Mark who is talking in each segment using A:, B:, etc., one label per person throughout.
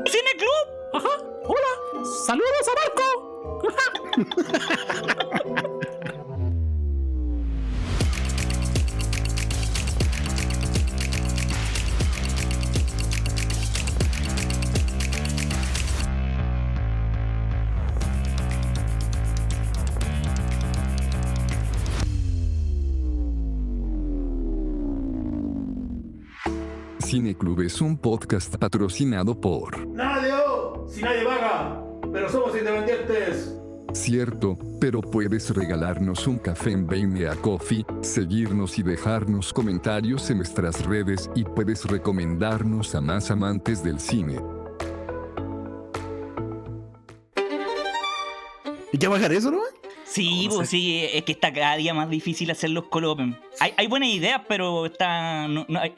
A: ¡Cine Club!
B: Ajá, hola, saludos a Marco.
C: Cine Club es un podcast patrocinado por...
D: ¡Nadie! Si nadie paga, pero somos independientes.
C: Cierto, pero puedes regalarnos un café en Buy Me a Coffee, seguirnos y dejarnos comentarios en nuestras redes y puedes recomendarnos a más amantes del cine.
E: ¿Y qué bajar eso, no?
A: Sí, pues sí, es que está cada día más difícil hacer los colopen. Hay buenas ideas, pero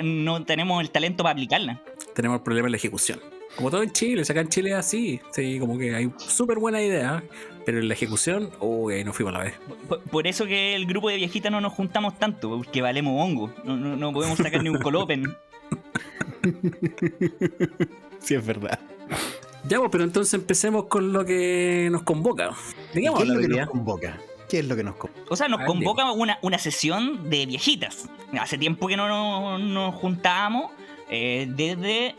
A: no tenemos el talento para aplicarlas.
B: Tenemos el problema en la ejecución. Como todo en Chile, acá en Chile es así. Sí, como que hay súper buena idea, pero en la ejecución, ahí nos fuimos a la vez.
A: Por eso que el grupo de viejitas no nos juntamos tanto, porque valemos hongo. No podemos sacar ni un colopen.
E: Sí, es verdad.
B: Ya, pues, pero entonces empecemos con lo que nos convoca.
E: ¿Qué es lo que nos convoca? ¿Qué es lo que nos convoca?
A: O sea, nos convoca una sesión de viejitas. Hace tiempo que no nos juntábamos. Desde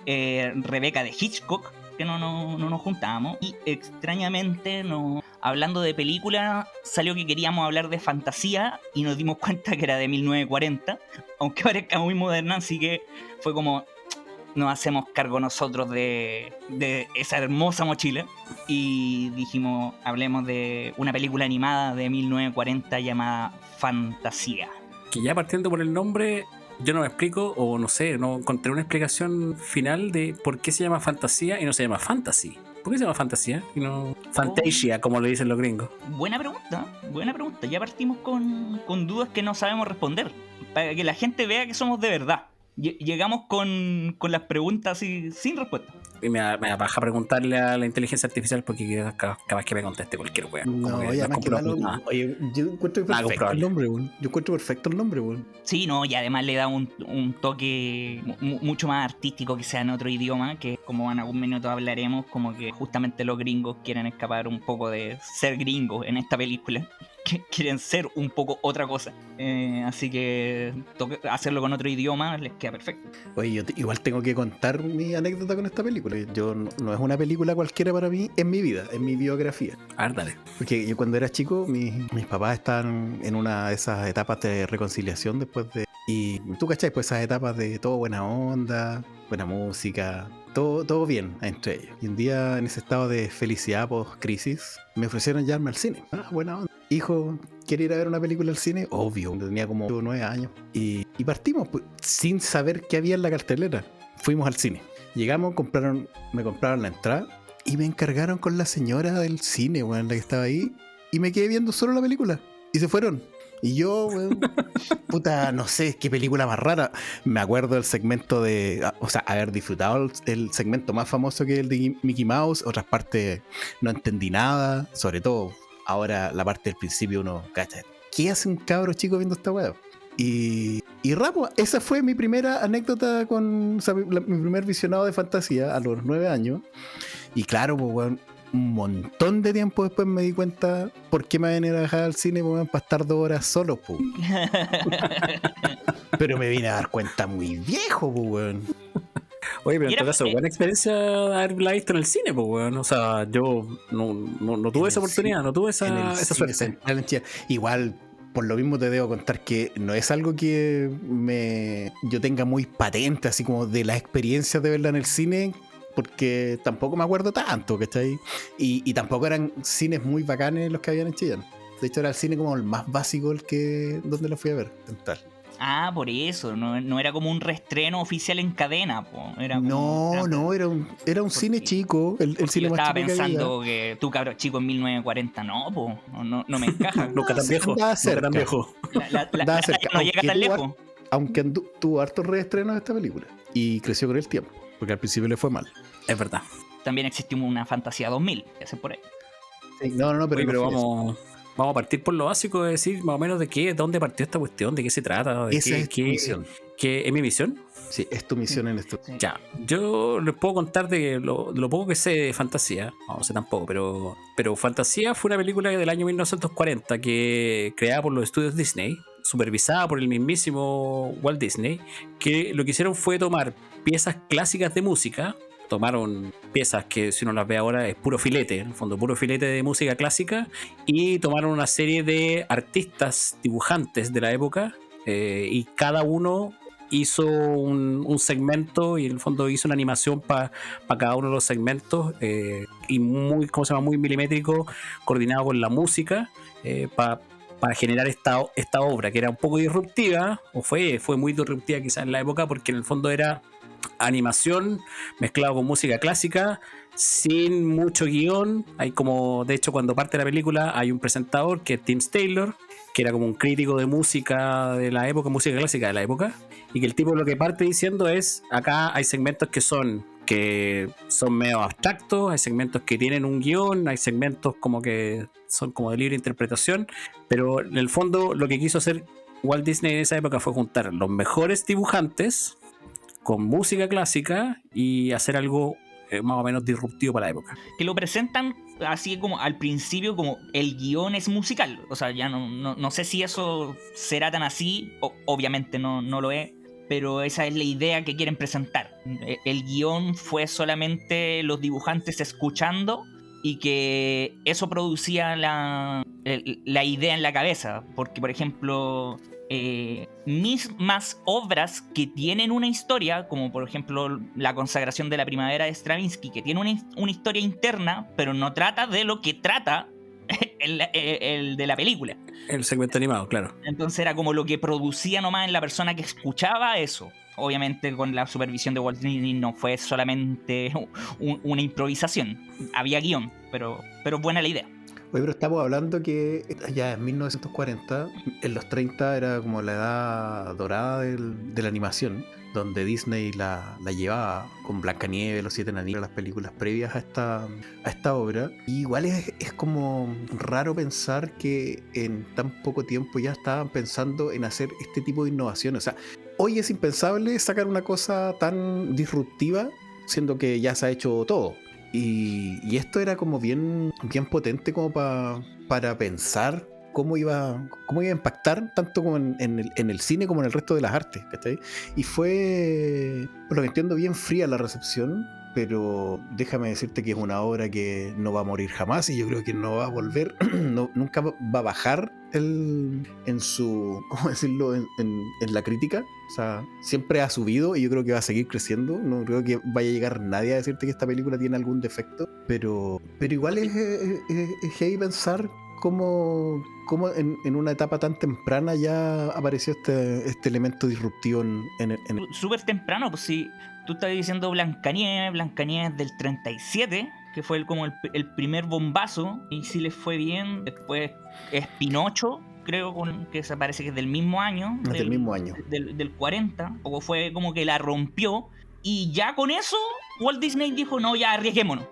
A: Rebeca de Hitchcock, que no nos juntábamos. Y extrañamente, hablando de película, salió que queríamos hablar de fantasía y nos dimos cuenta que era de 1940. Aunque parezca muy moderna, así que fue como... Nos hacemos cargo nosotros de esa hermosa mochila y dijimos, hablemos de una película animada de 1940 llamada Fantasía.
B: Que ya partiendo por el nombre, yo no me explico, o no sé, no encontré una explicación final de por qué se llama Fantasía y no se llama Fantasy. ¿Por qué se llama Fantasía y no Fantasia, como le dicen los gringos?
A: Buena pregunta. Ya partimos con dudas que no sabemos responder, para que la gente vea que somos de verdad. Llegamos con las preguntas así, sin respuesta.
B: Y me da paja preguntarle a la inteligencia artificial porque capaz que me conteste cualquier wea.
E: No, ya más que malo. Oye, yo encuentro perfecto el nombre, weón. Yo encuentro perfecto el nombre, weón.
A: Sí, no, y además le da un toque mucho más artístico que sea en otro idioma, que como en algún minuto hablaremos, como que justamente los gringos quieren escapar un poco de ser gringos en esta película. Que quieren ser un poco otra cosa. Así que hacerlo con otro idioma les queda perfecto.
E: Oye, yo igual tengo que contar mi anécdota con esta película. Yo no es una película cualquiera para mí en mi vida, en mi biografía.
B: A ver, dale.
E: Porque yo cuando era chico, mis papás estaban en una de esas etapas de reconciliación después de... Y tú cachai, pues esas etapas de todo buena onda, buena música, todo bien entre ellos. Y un día en ese estado de felicidad post-crisis, me ofrecieron llevarme al cine. Buena onda. Hijo, ¿quiere ir a ver una película al cine? Obvio, tenía como 9 años. Y partimos pues, sin saber qué había en la cartelera. Fuimos al cine. Llegamos, me compraron la entrada y me encargaron con la señora del cine, weón, la que estaba ahí. Y me quedé viendo solo la película. Y se fueron. Y yo, weón, puta, no sé, qué película más rara. Me acuerdo del segmento haber disfrutado el segmento más famoso que el de Mickey Mouse. Otras partes no entendí nada. Sobre todo, ahora la parte del principio uno cacha. ¿Qué hace un cabro chico viendo esta weá? Y rapo, esa fue mi primera anécdota mi primer visionado de fantasía a los 9 años. Y claro, pues, weón, un montón de tiempo después me di cuenta por qué me habían ido a dejar al cine, pues, para estar 2 horas solo, pues. Pero me vine a dar cuenta muy viejo, pues, weón.
B: Oye, pero en todo caso, buena experiencia haberla visto en el cine, pues, weón. O sea, yo no tuve esa oportunidad, no tuve esa suerte.
E: Igual, por lo mismo te debo contar que no es algo que yo tenga muy patente, así como de las experiencias de verla en el cine, porque tampoco me acuerdo tanto, ¿cachai? Y tampoco eran cines muy bacanes los que habían en Chillán. De hecho, era el cine como el más básico donde lo fui a ver, en tal.
A: Ah, por eso, no era como un reestreno oficial en cadena, po. Era
E: era un cine chico, el cine más chico.
A: Estaba pensando que tú, cabrón chico, en 1940, no me encaja.
B: Nunca tan viejo. Nunca tan viejo.
A: No llega tan lejos.
E: Aunque tuvo hartos reestrenos de esta película y creció con el tiempo, porque al principio le fue mal.
B: Es verdad.
A: También existió una Fantasía 2000, que hace por ahí.
E: Sí, pero
B: vamos a partir por lo básico de decir más o menos dónde partió esta cuestión, de qué se trata, qué que es mi misión.
E: Sí, es tu misión en esto.
A: Sí.
B: Ya, yo les puedo contar de lo poco que sé de Fantasía, no sé tampoco, pero Fantasía fue una película del año 1940 que creada por los estudios Disney, supervisada por el mismísimo Walt Disney, que lo que hicieron fue tomar piezas clásicas de música, tomaron piezas que si uno las ve ahora es puro filete, en el fondo puro filete de música clásica, y tomaron una serie de artistas, dibujantes de la época, y cada uno hizo un segmento y en el fondo hizo una animación para cada uno de los segmentos, y muy, ¿cómo se llama? Muy milimétrico, coordinado con la música, para generar esta obra que era un poco disruptiva, o fue muy disruptiva quizás en la época, porque en el fondo era animación mezclado con música clásica, sin mucho guión. Hay como, de hecho, cuando parte la película hay un presentador que es Tim Taylor, que era como un crítico de música de la época, música clásica de la época, y que el tipo lo que parte diciendo es: acá hay segmentos que son medio abstractos, hay segmentos que tienen un guión, hay segmentos como que son como de libre interpretación, pero en el fondo lo que quiso hacer Walt Disney en esa época fue juntar los mejores dibujantes con música clásica y hacer algo más o menos disruptivo para la época.
A: Que lo presentan así como al principio como el guión es musical. O sea, ya no sé si eso será tan así. Obviamente no lo es. Pero esa es la idea que quieren presentar. El guión fue solamente los dibujantes escuchando y que eso producía la idea en la cabeza. Porque, por ejemplo, mismas obras que tienen una historia, como por ejemplo La consagración de la primavera de Stravinsky, que tiene una historia interna, pero no trata de lo que trata el de la película.
B: El segmento animado, claro.
A: Entonces era como lo que producía nomás en la persona que escuchaba eso. Obviamente con la supervisión de Walt Disney no fue solamente una improvisación. Había guión, pero buena la idea.
E: Oye, pero estamos hablando que ya en 1940, en los 30 era como la edad dorada de la animación, donde Disney la llevaba con Blancanieves, Los Siete Enanitos, las películas previas a esta obra. Y igual es como raro pensar que en tan poco tiempo ya estaban pensando en hacer este tipo de innovación. O sea, hoy es impensable sacar una cosa tan disruptiva, siendo que ya se ha hecho todo. Y esto era como bien potente como para pensar cómo iba a impactar tanto como en el cine como en el resto de las artes, ¿cachai? Y fue, por lo que entiendo, bien fría la recepción, pero déjame decirte que es una obra que no va a morir jamás y yo creo que no va a volver, nunca va a bajar en su, ¿cómo decirlo?, en la crítica. O sea, siempre ha subido y yo creo que va a seguir creciendo. No creo que vaya a llegar nadie a decirte que esta película tiene algún defecto, pero igual es heavy pensar cómo en una etapa tan temprana ya apareció este elemento disruptivo en
A: Súper temprano, pues sí. Tú estás diciendo Blancanieves del 37, que fue como el primer bombazo, y si les fue bien. Después es Pinocho, creo que se parece que es del mismo año.
E: Del mismo año.
A: Del 40, o fue como que la rompió, y ya con eso Walt Disney dijo: no, ya arriesguémonos.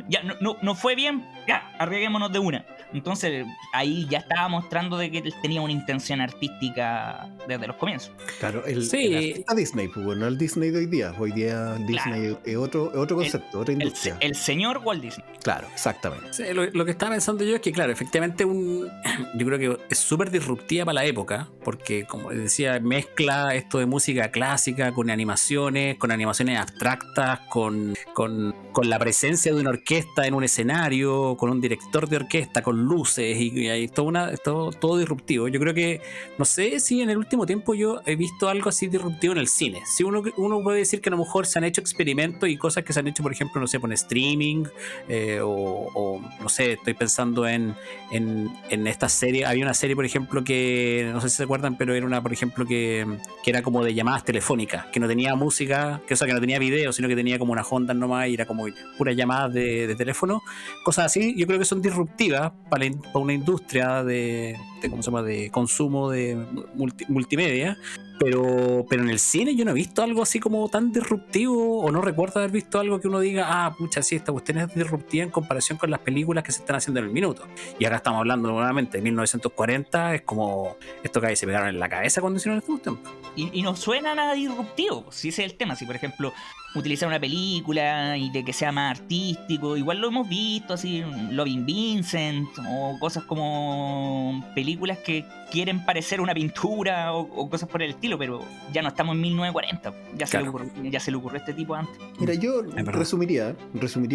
A: Ya no fue bien, ya arriesguémonos de una. Entonces ahí ya estaba mostrando de que él tenía una intención artística desde los comienzos.
E: Claro, el artista Disney, pues bueno, el Disney de hoy día. Hoy día Disney es otro concepto, otra industria.
A: El señor Walt Disney.
E: Claro, exactamente.
B: Sí, lo que estaba pensando yo es que, claro, efectivamente yo creo que es súper disruptiva para la época, porque, como les decía, mezcla esto de música clásica con animaciones abstractas, con la presencia de una orquesta en un escenario, con un director de orquesta, con luces y todo disruptivo. Yo creo que, no sé si en el último tiempo yo he visto algo así disruptivo en el cine. Si uno puede decir que a lo mejor se han hecho experimentos y cosas que se han hecho, por ejemplo, no sé, por streaming, o no sé, estoy pensando en esta serie. Había una serie, por ejemplo, que no sé si se acuerdan, pero era una, por ejemplo, que era como de llamadas telefónicas, que no tenía música, que no tenía video, sino que tenía como una Honda nomás y era como puras llamadas de teléfono, cosas así. Yo creo que son disruptivas para una industria de ¿cómo se llama?, de consumo de multimedia, pero en el cine yo no he visto algo así como tan disruptivo, o no recuerdo haber visto algo que uno diga, pucha, sí, esta cuestión es disruptiva en comparación con las películas que se están haciendo en el minuto. Y ahora estamos hablando nuevamente de 1940, es como esto que ahí se pegaron en la cabeza cuando hicieron esta cuestión.
A: Y no suena nada disruptivo, si ese es el tema. Si por ejemplo utilizar una película y de que sea más artístico, igual lo hemos visto, así Loving Vincent, o cosas como películas que quieren parecer una pintura o cosas por el estilo, pero ya no estamos en 1940, ya se le ocurrió este tipo antes.
E: Mira, yo resumiría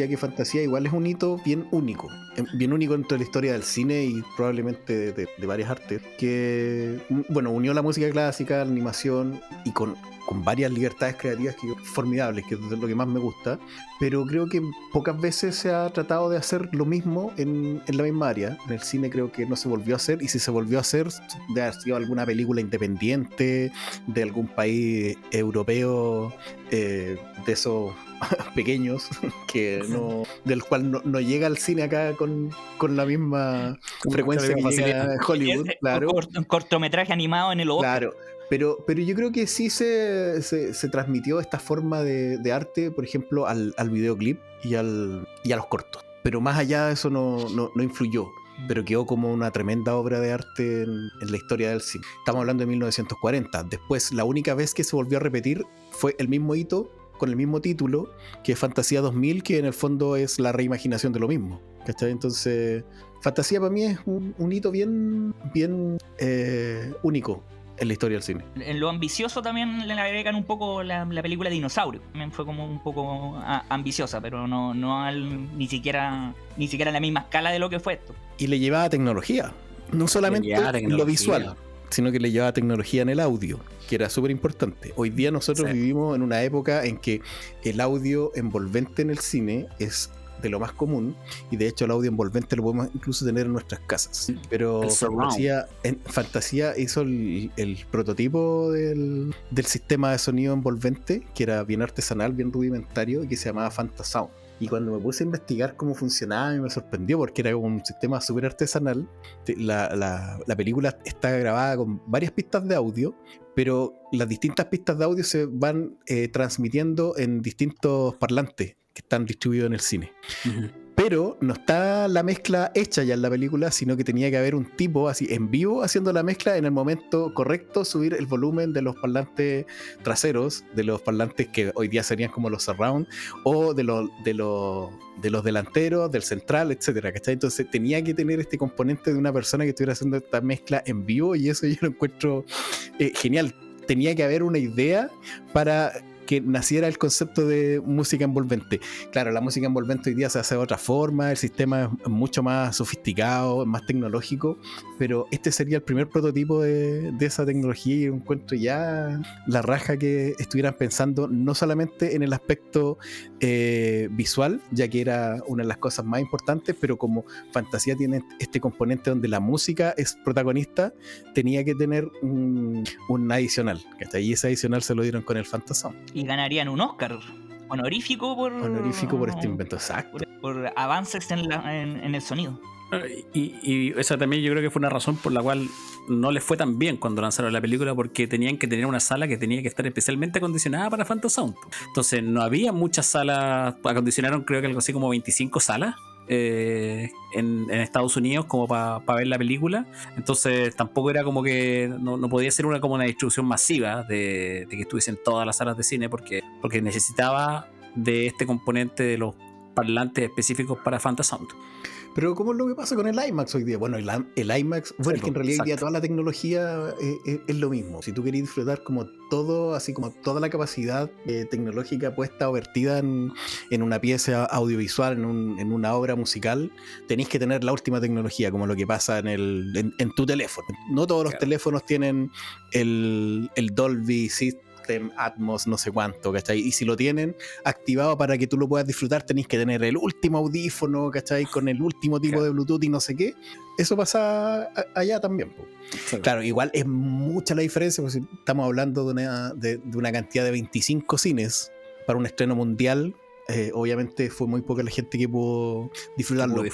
E: que Fantasía igual es un hito bien único dentro de la historia del cine y probablemente de varias artes, que, bueno, unió la música clásica, la animación y con varias libertades creativas formidables, que es lo que más me gusta, pero creo que pocas veces se ha tratado de hacer lo mismo en la misma área. En el cine creo que no se volvió a hacer, y si se volvió a hacer, de haber sido alguna película independiente de algún país europeo, de esos pequeños, que no, del cual no llega al cine acá con la misma frecuencia que llega a Hollywood. Claro.
A: Un cortometraje animado en el Oscar.
E: Claro. Pero yo creo que sí se transmitió esta forma de arte, por ejemplo, al videoclip y a los cortos. Pero más allá de eso no influyó. Pero quedó como una tremenda obra de arte en la historia del cine. Estamos hablando de 1940. Después, la única vez que se volvió a repetir fue el mismo hito, con el mismo título, que es Fantasía 2000, que en el fondo es la reimaginación de lo mismo. ¿Cachai? Entonces, Fantasía para mí es un hito bien único en la historia del cine.
A: En lo ambicioso también le agregan un poco la película Dinosaurio. También fue como un poco ambiciosa, pero no ni siquiera en la misma escala de lo que fue esto.
E: Y le llevaba tecnología, no solamente en lo visual, sino que le llevaba tecnología en el audio, que era súper importante. Hoy día nosotros vivimos en una época en que el audio envolvente en el cine es de lo más común, y de hecho el audio envolvente lo podemos incluso tener en nuestras casas. Pero Fantasía hizo el prototipo del sistema de sonido envolvente, que era bien artesanal, bien rudimentario, y que se llamaba Fantasound. Y cuando me puse a investigar cómo funcionaba, me sorprendió, porque era un sistema súper artesanal. La película está grabada con varias pistas de audio, pero las distintas pistas de audio se van transmitiendo en distintos parlantes que están distribuidos en el cine. Uh-huh. Pero no está la mezcla hecha ya en la película, sino que tenía que haber un tipo así en vivo haciendo la mezcla en el momento correcto, subir el volumen de los parlantes traseros, de los parlantes que hoy día serían como los surround, o de los delanteros, del central, etcétera, ¿cachai? Entonces tenía que tener este componente de una persona que estuviera haciendo esta mezcla en vivo, y eso yo lo encuentro genial. Tenía que haber una idea para que naciera el concepto de música envolvente. Claro, la música envolvente hoy día se hace de otra forma, el sistema es mucho más sofisticado, más tecnológico, pero este sería el primer prototipo de esa tecnología, y encuentro ya la raja que estuvieran pensando no solamente en el aspecto visual, ya que era una de las cosas más importantes, pero como Fantasía tiene este componente donde la música es protagonista, tenía que tener un adicional, y ese adicional se lo dieron con el Fantasound.
A: Y ganarían un Oscar honorífico por
E: este invento, exacto.
A: Por avances en el sonido.
B: Y esa también yo creo que fue una razón por la cual no les fue tan bien cuando lanzaron la película, porque tenían que tener una sala que tenía que estar especialmente acondicionada para Fantasound. Entonces no había muchas salas, acondicionaron creo que algo así como 25 salas en Estados Unidos como para ver la película. Entonces tampoco era como que no podía ser como una distribución masiva de que estuviesen todas las salas de cine, porque necesitaba de este componente de los parlantes específicos para Fantasound.
E: Pero ¿cómo es lo que pasa con el IMAX hoy día? Bueno, el IMAX, bueno, es que en realidad hoy día toda la tecnología es lo mismo. Si tú querés disfrutar como todo, así como toda la capacidad tecnológica puesta o vertida en una pieza audiovisual, en una obra musical, tenéis que tener la última tecnología, como lo que pasa en tu teléfono. No todos los teléfonos tienen el Dolby System, Atmos, no sé cuánto, ¿cachai? Y si lo tienen activado para que tú lo puedas disfrutar, tenéis que tener el último audífono, ¿cachai? Con el último tipo de Bluetooth y no sé qué. Eso pasa allá también. Claro, igual es mucha la diferencia, porque si estamos hablando de una cantidad de 25 cines para un estreno mundial, obviamente fue muy poca la gente que pudo disfrutarlo.
B: De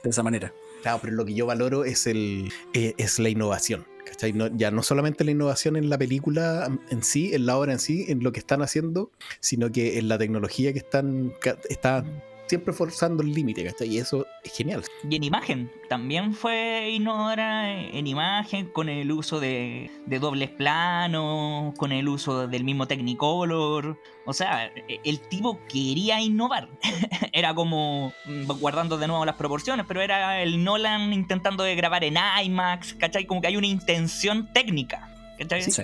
B: esa manera.
E: Claro, pero lo que yo valoro es la innovación. ¿cachai? Ya no solamente la innovación en la película en sí, en la obra en sí, en lo que están haciendo, sino que en la tecnología que está siempre forzando el límite, ¿cachai? Y eso es genial.
A: Y en imagen, también fue innovadora en imagen, con el uso de dobles planos, con el uso del mismo Technicolor. O sea, el tipo quería innovar. Era como, guardando de nuevo las proporciones, pero era el Nolan intentando de grabar en IMAX, ¿cachai? Como que hay una intención técnica, ¿cachai?
E: Sí.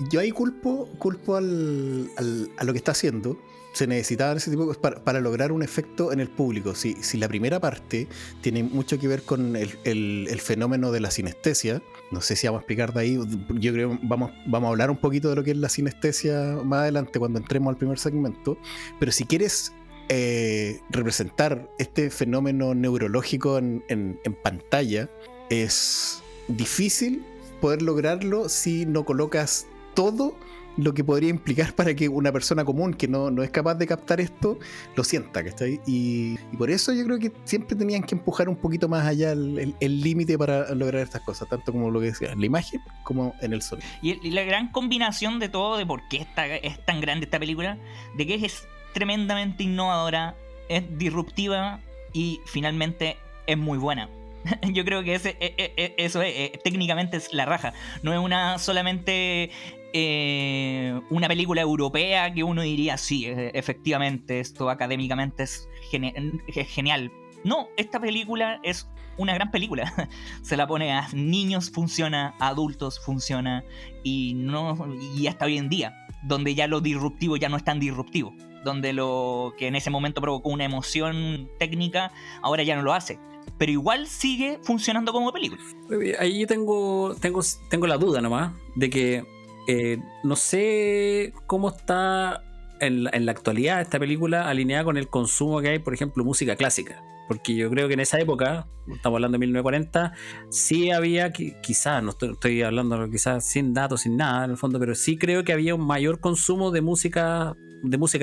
E: Yo ahí culpo a lo que está haciendo. Se necesitaban ese tipo de cosas para lograr un efecto en el público. Si la primera parte tiene mucho que ver con el fenómeno de la sinestesia, no sé si vamos a explicar de ahí, yo creo que vamos a hablar un poquito de lo que es la sinestesia más adelante cuando entremos al primer segmento, pero si quieres representar este fenómeno neurológico en pantalla, es difícil poder lograrlo si no colocas todo lo que podría implicar para que una persona común que no es capaz de captar esto lo sienta, ¿cachai? Y por eso yo creo que siempre tenían que empujar un poquito más allá el límite para lograr estas cosas, tanto como lo que decía, en la imagen como en el sonido.
A: Y la gran combinación de todo, de por qué es tan grande esta película, de que es tremendamente innovadora, es disruptiva y finalmente es muy buena. Yo creo que eso técnicamente es la raja. No es solamente una película europea que uno diría, sí, efectivamente, esto académicamente es genial. No, esta película es una gran película. Se la pone a niños, funciona, a adultos, funciona, y hasta hoy en día, donde ya lo disruptivo ya no es tan disruptivo, donde lo que en ese momento provocó una emoción técnica, ahora ya no lo hace. Pero igual sigue funcionando como película.
B: Ahí yo tengo la duda nomás de que no sé cómo está en la actualidad esta película alineada con el consumo que hay, por ejemplo, música clásica. Porque yo creo que en esa época, estamos hablando de 1940, sí había, quizás, no estoy hablando quizás sin datos, sin nada en el fondo, pero sí creo que había un mayor consumo de música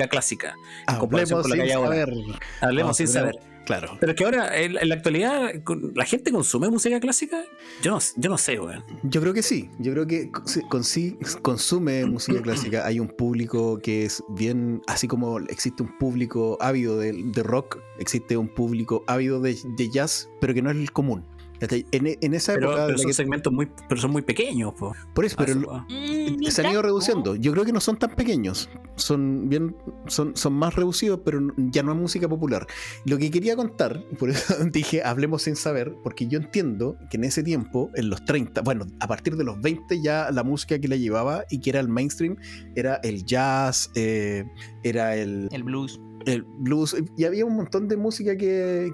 B: clásica.
E: Hablemos sin saber.
B: Hablemos sin saber.
E: Claro.
B: Pero es que ahora, en la actualidad, ¿la gente consume música clásica? Yo no sé, weón.
E: Yo creo que sí. Yo creo que consume música clásica. Hay un público que es bien, así como existe un público ávido de rock, existe un público ávido de jazz, pero que no es el común. En esa época.
B: Pero son segmentos son muy pequeños, po.
E: Por eso, pero se han ido reduciendo. Yo creo que no son tan pequeños. Son más reducidos, pero ya no es música popular. Lo que quería contar, por eso dije, hablemos sin saber, porque yo entiendo que en ese tiempo, en los 30, bueno, a partir de los 20 ya la música que la llevaba y que era el mainstream, era el jazz, era el
A: blues.
E: El blues, y había un montón de música que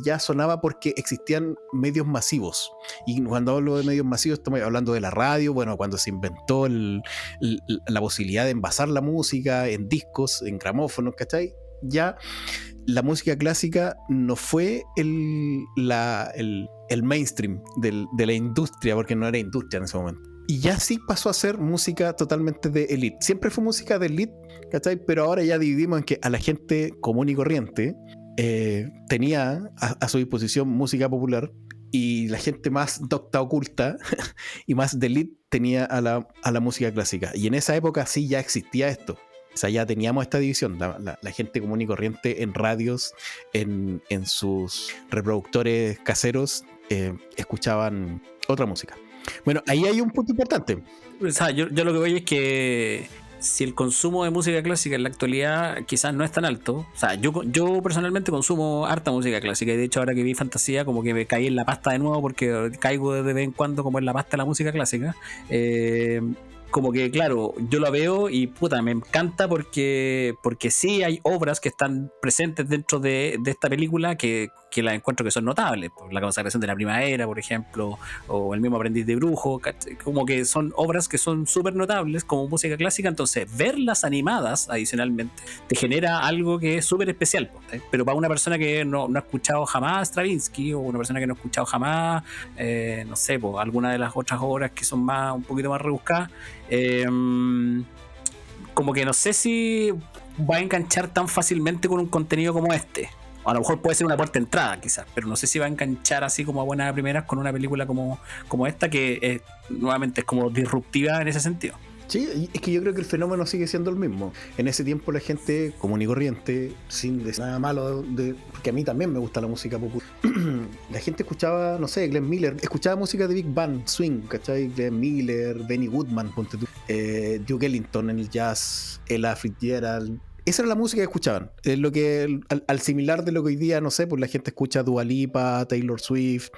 E: ya sonaba porque existían medios masivos. Y cuando hablo de medios masivos estamos hablando de la radio, bueno, cuando se inventó la posibilidad de envasar la música en discos, en gramófonos, ¿cachai? Ya la música clásica no fue el mainstream de la industria, porque no era industria en ese momento. Y ya sí pasó a ser música totalmente de elite. Siempre fue música de elite, ¿cachai? Pero ahora ya dividimos en que a la gente común y corriente tenía a su disposición música popular, y la gente más docta oculta y más de elite tenía a la música clásica. Y en esa época sí ya existía esto. O sea, ya teníamos esta división. La gente común y corriente en radios, en sus reproductores caseros, escuchaban otra música. Bueno, ahí hay un punto importante.
B: O sea, yo lo que voy es que si el consumo de música clásica en la actualidad quizás no es tan alto, o sea, yo personalmente consumo harta música clásica, y de hecho ahora que vi Fantasía como que me caí en la pasta de nuevo, porque caigo de vez en cuando como en la pasta de la música clásica. Como que claro, yo la veo y puta, me encanta porque sí hay obras que están presentes dentro de esta película que las encuentro que son notables, por la consagración de la primavera, por ejemplo, o el mismo Aprendiz de Brujo, como que son obras que son súper notables como música clásica. Entonces verlas animadas adicionalmente te genera algo que es súper especial, pero para una persona que no ha escuchado jamás Stravinsky, o una persona que no ha escuchado jamás no sé, alguna de las otras obras que son un poquito más rebuscadas, como que no sé si va a enganchar tan fácilmente con un contenido como este. A lo mejor puede ser una puerta de entrada, quizás, pero no sé si va a enganchar así como a buenas primeras con una película como esta, que nuevamente es como disruptiva en ese sentido.
E: Sí, es que yo creo que el fenómeno sigue siendo el mismo. En ese tiempo la gente común y corriente, sin decir nada malo, porque a mí también me gusta la música popular, la gente escuchaba, no sé, Glenn Miller, escuchaba música de Big Band, swing, ¿cachai? Glenn Miller, Benny Goodman, ponte tú, Duke Ellington en el jazz, Ella Fitzgerald. Esa era la música que escuchaban. Es lo que, al similar de lo que hoy día, no sé, pues la gente escucha Dua Lipa, Taylor Swift,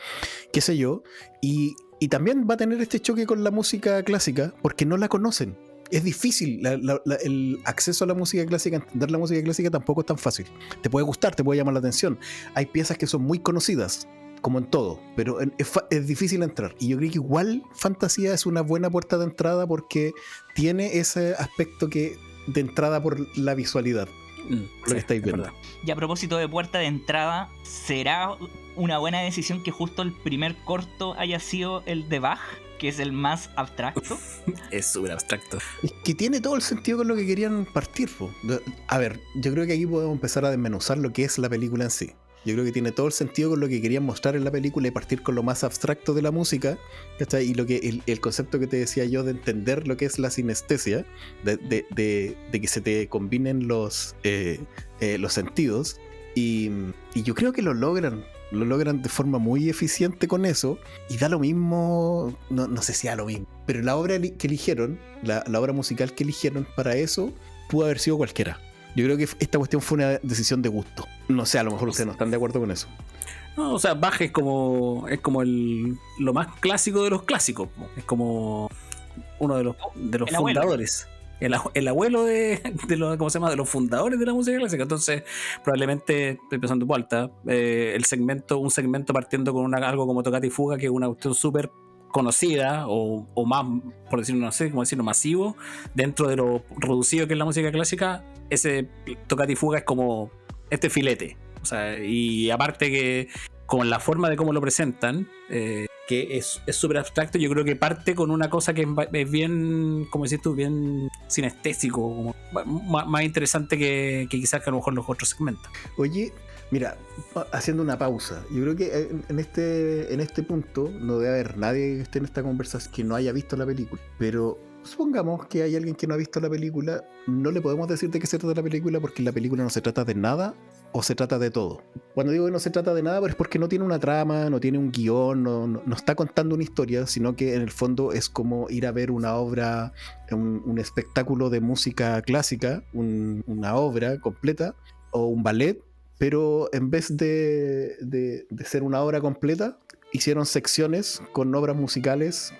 E: qué sé yo. Y también va a tener este choque con la música clásica porque no la conocen. Es difícil. El acceso a la música clásica, entender la música clásica tampoco es tan fácil. Te puede gustar, te puede llamar la atención. Hay piezas que son muy conocidas, como en todo, pero es difícil entrar. Y yo creo que igual Fantasía es una buena puerta de entrada porque tiene ese aspecto de entrada por la visualidad. Lo que estáis viendo.
A: Y a propósito de puerta de entrada, ¿será una buena decisión que justo el primer corto haya sido el de Bach, que es el más abstracto?
B: Es súper abstracto.
E: Es que tiene todo el sentido con lo que querían partir, po. A ver, yo creo que aquí podemos empezar a desmenuzar lo que es la película en sí. Yo creo que tiene todo el sentido con lo que querían mostrar en la película y partir con lo más abstracto de la música, ¿cachai? Y lo que el concepto que te decía yo de entender lo que es la sinestesia, de que se te combinen los sentidos. Y yo creo que lo logran de forma muy eficiente con eso. Y da lo mismo, no sé si da lo mismo, pero la obra que eligieron, la obra musical que eligieron para eso, pudo haber sido cualquiera. Yo creo que esta cuestión fue una decisión de gusto. No sé, a lo mejor ustedes no están de acuerdo con eso.
B: No, o sea, Bach es como lo más clásico de los clásicos. Es como uno de los fundadores. El abuelo de los, ¿cómo se llama? De los fundadores de la música clásica. Entonces, probablemente, estoy pensando en vuelta, un segmento partiendo con algo como Toccata y Fuga, que es una cuestión súper conocida o más, por decirlo, no sé cómo decirlo, masivo, dentro de lo reducido que es la música clásica. Ese Toccata y Fuga es como este filete. O sea, y aparte que con la forma de cómo lo presentan, que es súper abstracto, yo creo que parte con una cosa que es bien, como decís tú, bien sinestésico, como más interesante que quizás que a lo mejor los otros segmentos.
E: Oye, mira, haciendo una pausa, yo creo que en este punto no debe haber nadie que esté en esta conversación que no haya visto la película, pero supongamos que hay alguien que no ha visto la película, no le podemos decir de qué se trata la película porque la película no se trata de nada o se trata de todo. Cuando digo que no se trata de nada, pues es porque no tiene una trama, no tiene un guión, no está contando una historia, sino que en el fondo es como ir a ver una obra, un espectáculo de música clásica, una obra completa o un ballet, pero en vez de ser una obra completa, hicieron secciones con obras musicales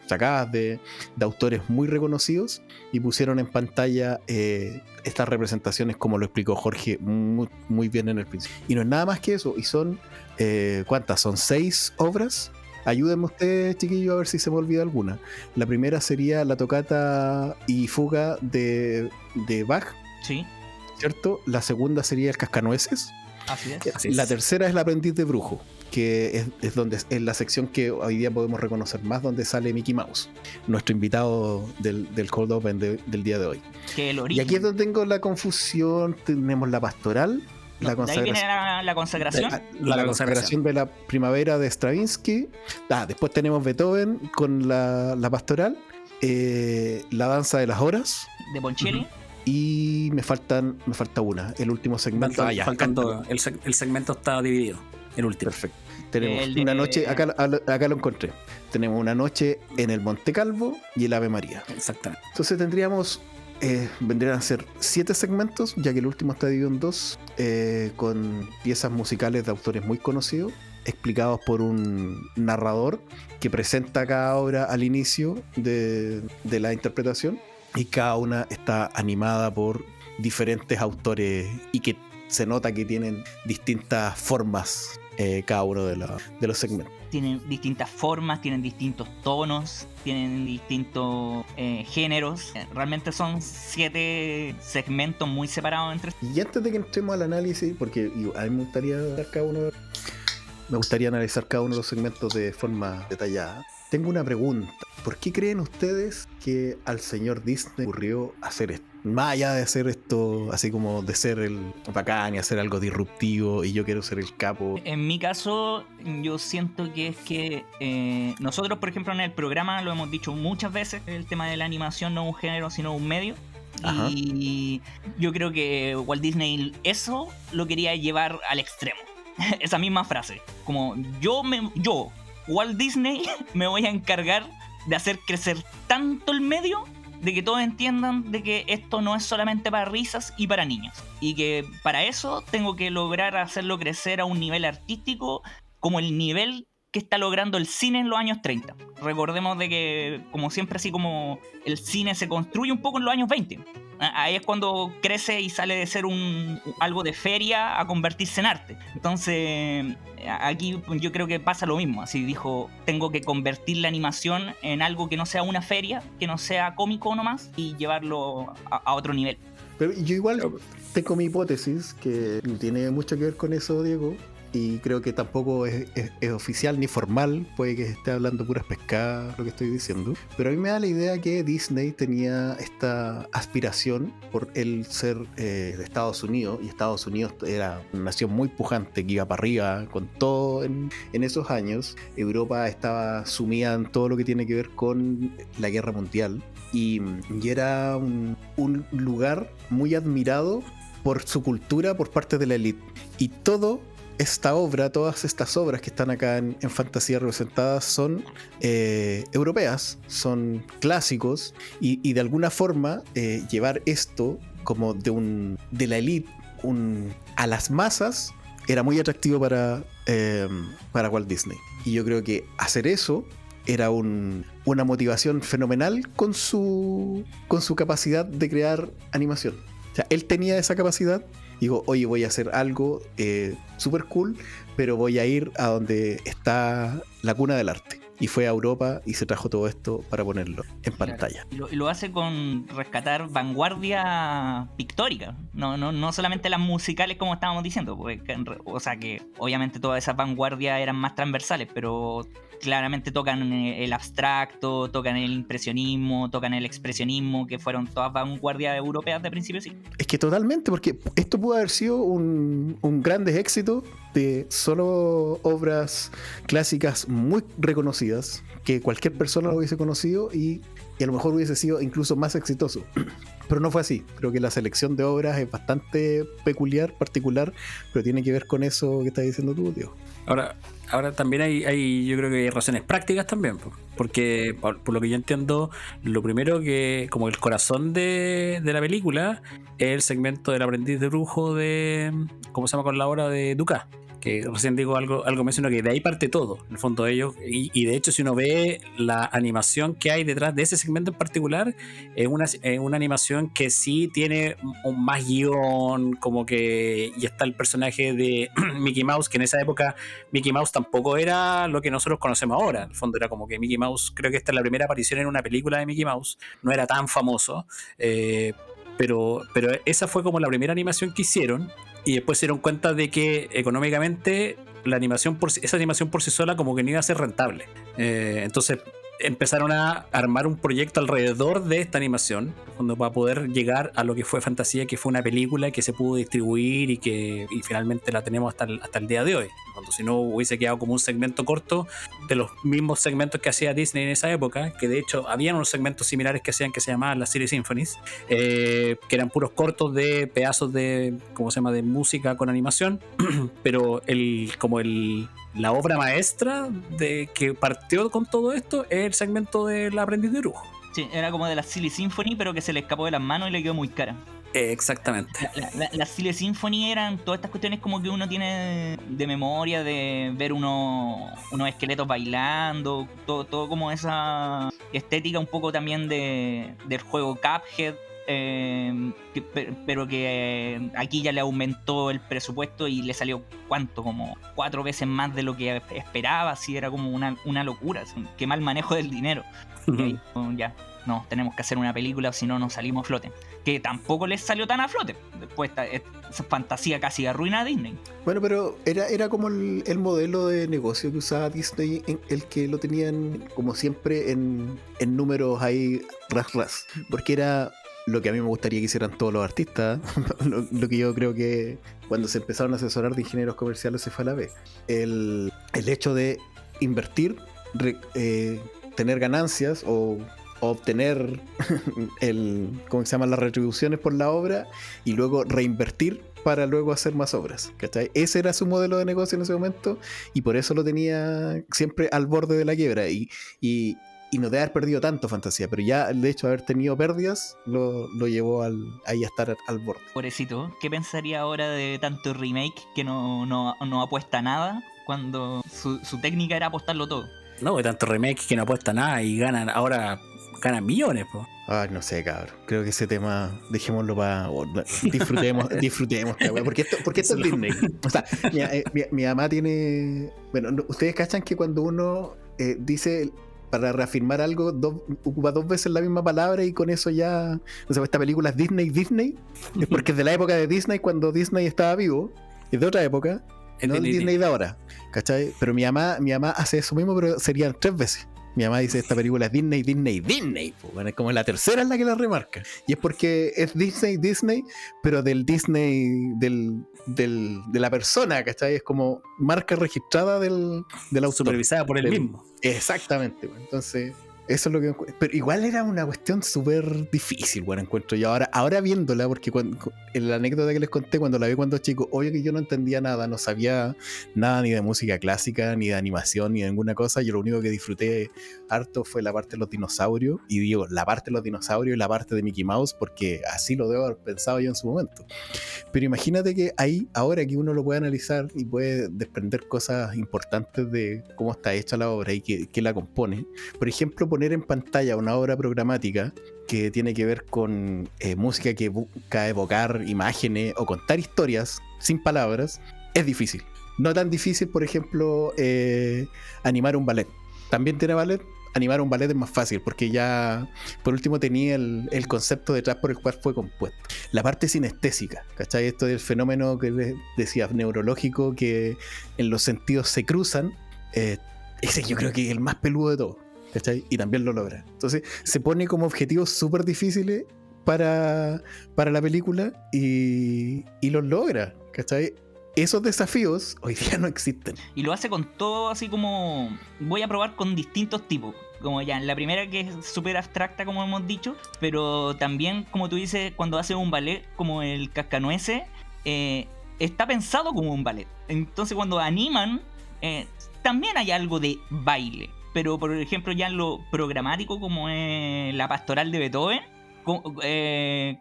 E: sacadas de autores muy reconocidos y pusieron en pantalla estas representaciones, como lo explicó Jorge muy, muy bien en el principio. Y no es nada más que eso, y son, ¿cuántas? Son 6 obras. Ayúdenme ustedes, chiquillos, a ver si se me olvida alguna. La primera sería la Toccata y Fuga de Bach.
A: Sí.
E: ¿Cierto? La segunda sería el Cascanueces.
A: Así es.
E: La tercera es el Aprendiz de Brujo, que es la sección que hoy día podemos reconocer más, donde sale Mickey Mouse, nuestro invitado del Cold Open del día de hoy.
A: Que el origen.
E: Y aquí es donde tengo la confusión. Tenemos la pastoral,
A: No, de ahí viene la consagración.
E: La consagración de la primavera de Stravinsky. Después tenemos Beethoven con la pastoral, la danza de las horas
A: De Ponchielli.
E: y me falta una, el último segmento.
B: Faltan dos. El segmento está dividido. El último.
E: Perfecto. Tenemos una noche, acá lo encontré. Tenemos una noche en el Monte Calvo y el Ave María.
B: Exactamente.
E: Entonces vendrían a ser 7 segmentos, ya que el último está dividido en 2, con piezas musicales de autores muy conocidos, explicados por un narrador que presenta cada obra al inicio de la interpretación, y cada una está animada por diferentes autores y que se nota que tienen distintas formas cada uno de los segmentos.
A: Tienen distintas formas, tienen distintos tonos, tienen distintos géneros. Realmente son 7 segmentos muy separados entre sí.
E: Y antes de que entremos al análisis, porque a mí me gustaría analizar cada uno de los segmentos de forma detallada, tengo una pregunta. ¿Por qué creen ustedes que al señor Disney ocurrió hacer esto? más allá de hacer esto, así como de ser el bacán y hacer algo disruptivo y yo quiero ser el capo.
A: En mi caso, yo siento que es que nosotros, por ejemplo, en el programa lo hemos dicho muchas veces, el tema de la animación no es un género, sino un medio.
E: Ajá.
A: Y yo creo que Walt Disney eso lo quería llevar al extremo. Esa misma frase. Como yo, Walt Disney, me voy a encargar de hacer crecer tanto el medio de que todos entiendan de que esto no es solamente para risas y para niños. Y que para eso tengo que lograr hacerlo crecer a un nivel artístico como el nivel que está logrando el cine en los años 30. Recordemos de que, como siempre, así como el cine se construye un poco en los años 20. Ahí es cuando crece y sale de ser algo de feria a convertirse en arte. Entonces, aquí yo creo que pasa lo mismo. Así dijo, tengo que convertir la animación en algo que no sea una feria, que no sea cómico nomás, y llevarlo a otro nivel.
E: Pero yo igual tengo mi hipótesis, que no tiene mucho que ver con eso, Diego, y creo que tampoco es oficial ni formal, puede que esté hablando puras pescadas lo que estoy diciendo, pero a mí me da la idea que Disney tenía esta aspiración por el ser de Estados Unidos, y Estados Unidos era una nación muy pujante que iba para arriba con todo en esos años. Europa estaba sumida en todo lo que tiene que ver con la guerra mundial, y era un lugar muy admirado por su cultura por parte de la élite, y todas estas obras que están acá en Fantasía representadas son europeas, son clásicos, y de alguna forma llevar esto como de la élite a las masas era muy atractivo para Walt Disney. Y yo creo que hacer eso era una motivación fenomenal con su capacidad de crear animación. O sea, él tenía esa capacidad. Digo, oye, voy a hacer algo super cool, pero voy a ir a donde está la cuna del arte. Y fue a Europa y se trajo todo esto para ponerlo en pantalla.
A: Y lo hace con rescatar vanguardia pictórica, no solamente las musicales como estábamos diciendo, porque, o sea que obviamente todas esas vanguardias eran más transversales, pero claramente tocan el abstracto, tocan el impresionismo, tocan el expresionismo, que fueron todas vanguardias europeas de principio sí.
E: Es que totalmente, porque esto pudo haber sido un grandes éxito de solo obras clásicas muy reconocidas, que cualquier persona lo hubiese conocido y a lo mejor hubiese sido incluso más exitoso. Pero no fue así. Creo que la selección de obras es bastante particular, pero tiene que ver con eso que estás diciendo tú, Diego.
B: Ahora también hay yo creo que hay razones prácticas también, porque por lo que yo entiendo, lo primero que, como el corazón de la película, es el segmento del aprendiz de brujo de, ¿cómo se llama con la obra de Dukas? Que recién digo algo menciono que de ahí parte todo, en el fondo de ellos, y de hecho si uno ve la animación que hay detrás de ese segmento en particular, es una animación que sí tiene un más guión, como que y está el personaje de Mickey Mouse, que en esa época Mickey Mouse tampoco era lo que nosotros conocemos ahora, en el fondo era como que Mickey Mouse, creo que esta es la primera aparición en una película de Mickey Mouse, no era tan famoso, pero esa fue como la primera animación que hicieron. Y después se dieron cuenta de que económicamente esa animación por sí sola como que no iba a ser rentable. Entonces empezaron a armar un proyecto alrededor de esta animación, donde para poder llegar a lo que fue Fantasía, que fue una película que se pudo distribuir y finalmente la tenemos hasta el día de hoy. Cuando si no hubiese quedado como un segmento corto de los mismos segmentos que hacía Disney en esa época, que de hecho habían unos segmentos similares que hacían, que se llamaban las Silly Symphonies, que eran puros cortos de pedazos de, ¿cómo se llama?, de música con animación, pero la obra maestra de que partió con todo esto es el segmento del aprendiz de brujo.
A: Sí, era como de la Silly Symphony, pero que se le escapó de las manos y le quedó muy cara.
B: Exactamente.
A: La Silly Symphony eran todas estas cuestiones como que uno tiene de memoria, de ver unos esqueletos bailando, todo como esa estética un poco también del juego Cuphead. Pero que aquí ya le aumentó el presupuesto y le salió ¿cuánto? Como 4 veces más de lo que esperaba. Así era como una locura, qué mal manejo del dinero. Y ahí, ya, no, tenemos que hacer una película o si no nos salimos a flote, que tampoco les salió tan a flote. Después esa fantasía casi arruina a Disney.
E: Bueno, pero era como el modelo de negocio que usaba Disney, el que lo tenían como siempre en números ahí ras, porque era lo que a mí me gustaría que hicieran todos los artistas, lo que yo creo que cuando se empezaron a asesorar de ingenieros comerciales se fue a la vez. El hecho de invertir, tener ganancias o obtener ¿cómo se llaman? Las retribuciones por la obra y luego reinvertir para luego hacer más obras, ¿cachai? Ese era su modelo de negocio en ese momento y por eso lo tenía siempre al borde de la quiebra y no de haber perdido tanto Fantasía, pero ya el hecho de haber tenido pérdidas lo llevó ahí a estar al borde.
A: Pobrecito, ¿qué pensaría ahora de tanto remake que no apuesta a nada cuando su técnica era apostarlo todo?
B: No, de tanto remake que no apuesta nada y ganan millones, po.
E: Ay, no sé, cabrón. Creo que ese tema, dejémoslo para... disfrutemos esta weá, porque esto es Disney. O sea, mi mamá tiene... Bueno, ustedes cachan que cuando uno dice... Para reafirmar algo, ocupa 2 veces la misma palabra y con eso ya... O sea, esta película es Disney, es porque es de la época de Disney, cuando Disney estaba vivo. Es de otra época, no el Disney de ahora, ¿cachai? Pero mi mamá hace eso mismo, pero serían 3 veces. Mi mamá dice, esta película es Disney. Pues, bueno, es como la tercera en la que la remarca. Y es porque es Disney, pero del Disney de la persona, ¿cachai? Es como marca registrada del autor.
B: Supervisada por él mismo.
E: Exactamente, bueno. Entonces, eso es lo que... Pero igual era una cuestión súper difícil, bueno, encuentro yo. Ahora viéndola, porque en la anécdota que les conté, cuando la vi cuando chico, obvio que yo no entendía nada, no sabía nada ni de música clásica, ni de animación, ni de ninguna cosa. Yo lo único que disfruté harto fue la parte de los dinosaurios, y digo, la parte de los dinosaurios y la parte de Mickey Mouse, porque así lo debo haber pensado yo en su momento. Pero imagínate que ahí, ahora que uno lo puede analizar y puede desprender cosas importantes de cómo está hecha la obra y qué la compone. Por ejemplo, poner en pantalla una obra programática que tiene que ver con música que busca evocar imágenes o contar historias sin palabras, es difícil. No tan difícil, por ejemplo, animar un ballet. También tiene ballet. Animar un ballet es más fácil porque ya por último tenía el concepto detrás por el cual fue compuesto. La parte sinestésica, ¿cachai? Esto del fenómeno que les decía neurológico, que en los sentidos se cruzan, ese yo creo que es el más peludo de todo, ¿cachai? Y también lo logra. Entonces se pone como objetivos súper difíciles para la película y los logra, ¿cachai? Esos desafíos hoy día no existen.
A: Y lo hace con todo así como... Voy a probar con distintos tipos. Como ya, la primera que es súper abstracta, como hemos dicho. Pero también, como tú dices, cuando hace un ballet como el Cascanueces, está pensado como un ballet. Entonces cuando animan, también hay algo de baile. Pero por ejemplo ya en lo programático, como es la pastoral de Beethoven,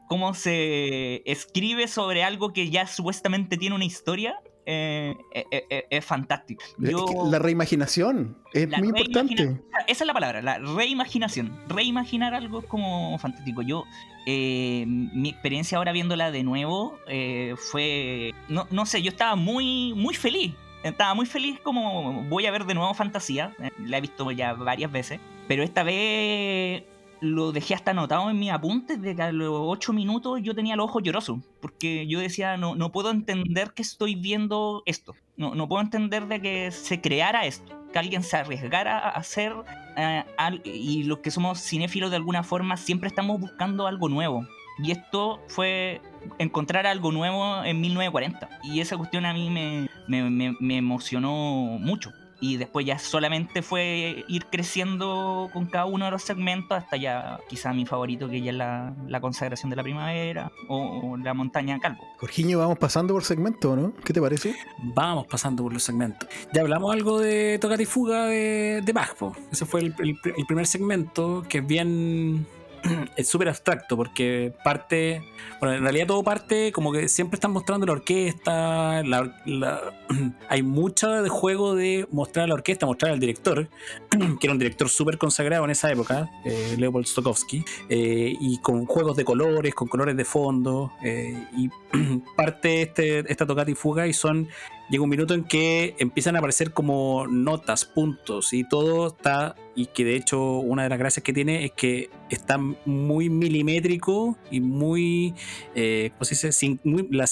A: cómo se escribe sobre algo que ya supuestamente tiene una historia, es fantástico.
E: Es que la reimaginación es muy importante.
A: Esa es la palabra, la reimaginación. Reimaginar algo es como fantástico. Mi experiencia ahora viéndola de nuevo fue... No sé, yo estaba muy, muy feliz. Estaba muy feliz, como voy a ver de nuevo Fantasía. La he visto ya varias veces. Pero esta vez... lo dejé hasta anotado en mis apuntes de que a los 8 minutos yo tenía los ojos llorosos, porque yo decía, no puedo entender que estoy viendo esto, no puedo entender de que se creara esto, que alguien se arriesgara a hacer y los que somos cinéfilos de alguna forma siempre estamos buscando algo nuevo, y esto fue encontrar algo nuevo en 1940, y esa cuestión a mí me emocionó mucho. Y después ya solamente fue ir creciendo con cada uno de los segmentos hasta ya quizá mi favorito, que ya es la consagración de la primavera o la montaña Calvo.
E: Jorginho, vamos pasando por segmento, ¿no? ¿Qué te parece?
B: Vamos pasando por los segmentos. Ya hablamos algo de Tócate y Fuga de Bach, po. Ese fue el primer segmento, que es bien... es súper abstracto porque parte, bueno, en realidad todo parte como que siempre están mostrando la orquesta, hay mucho de juego de mostrar la orquesta, mostrar al director, que era un director súper consagrado en esa época, Leopold Stokowski, y con juegos de colores, con colores de fondo, y parte esta Tocata y Fuga, y son llega un minuto en que empiezan a aparecer como notas, puntos, y todo está, y que de hecho una de las gracias que tiene es que está muy milimétrico y muy, ¿cómo se dice? La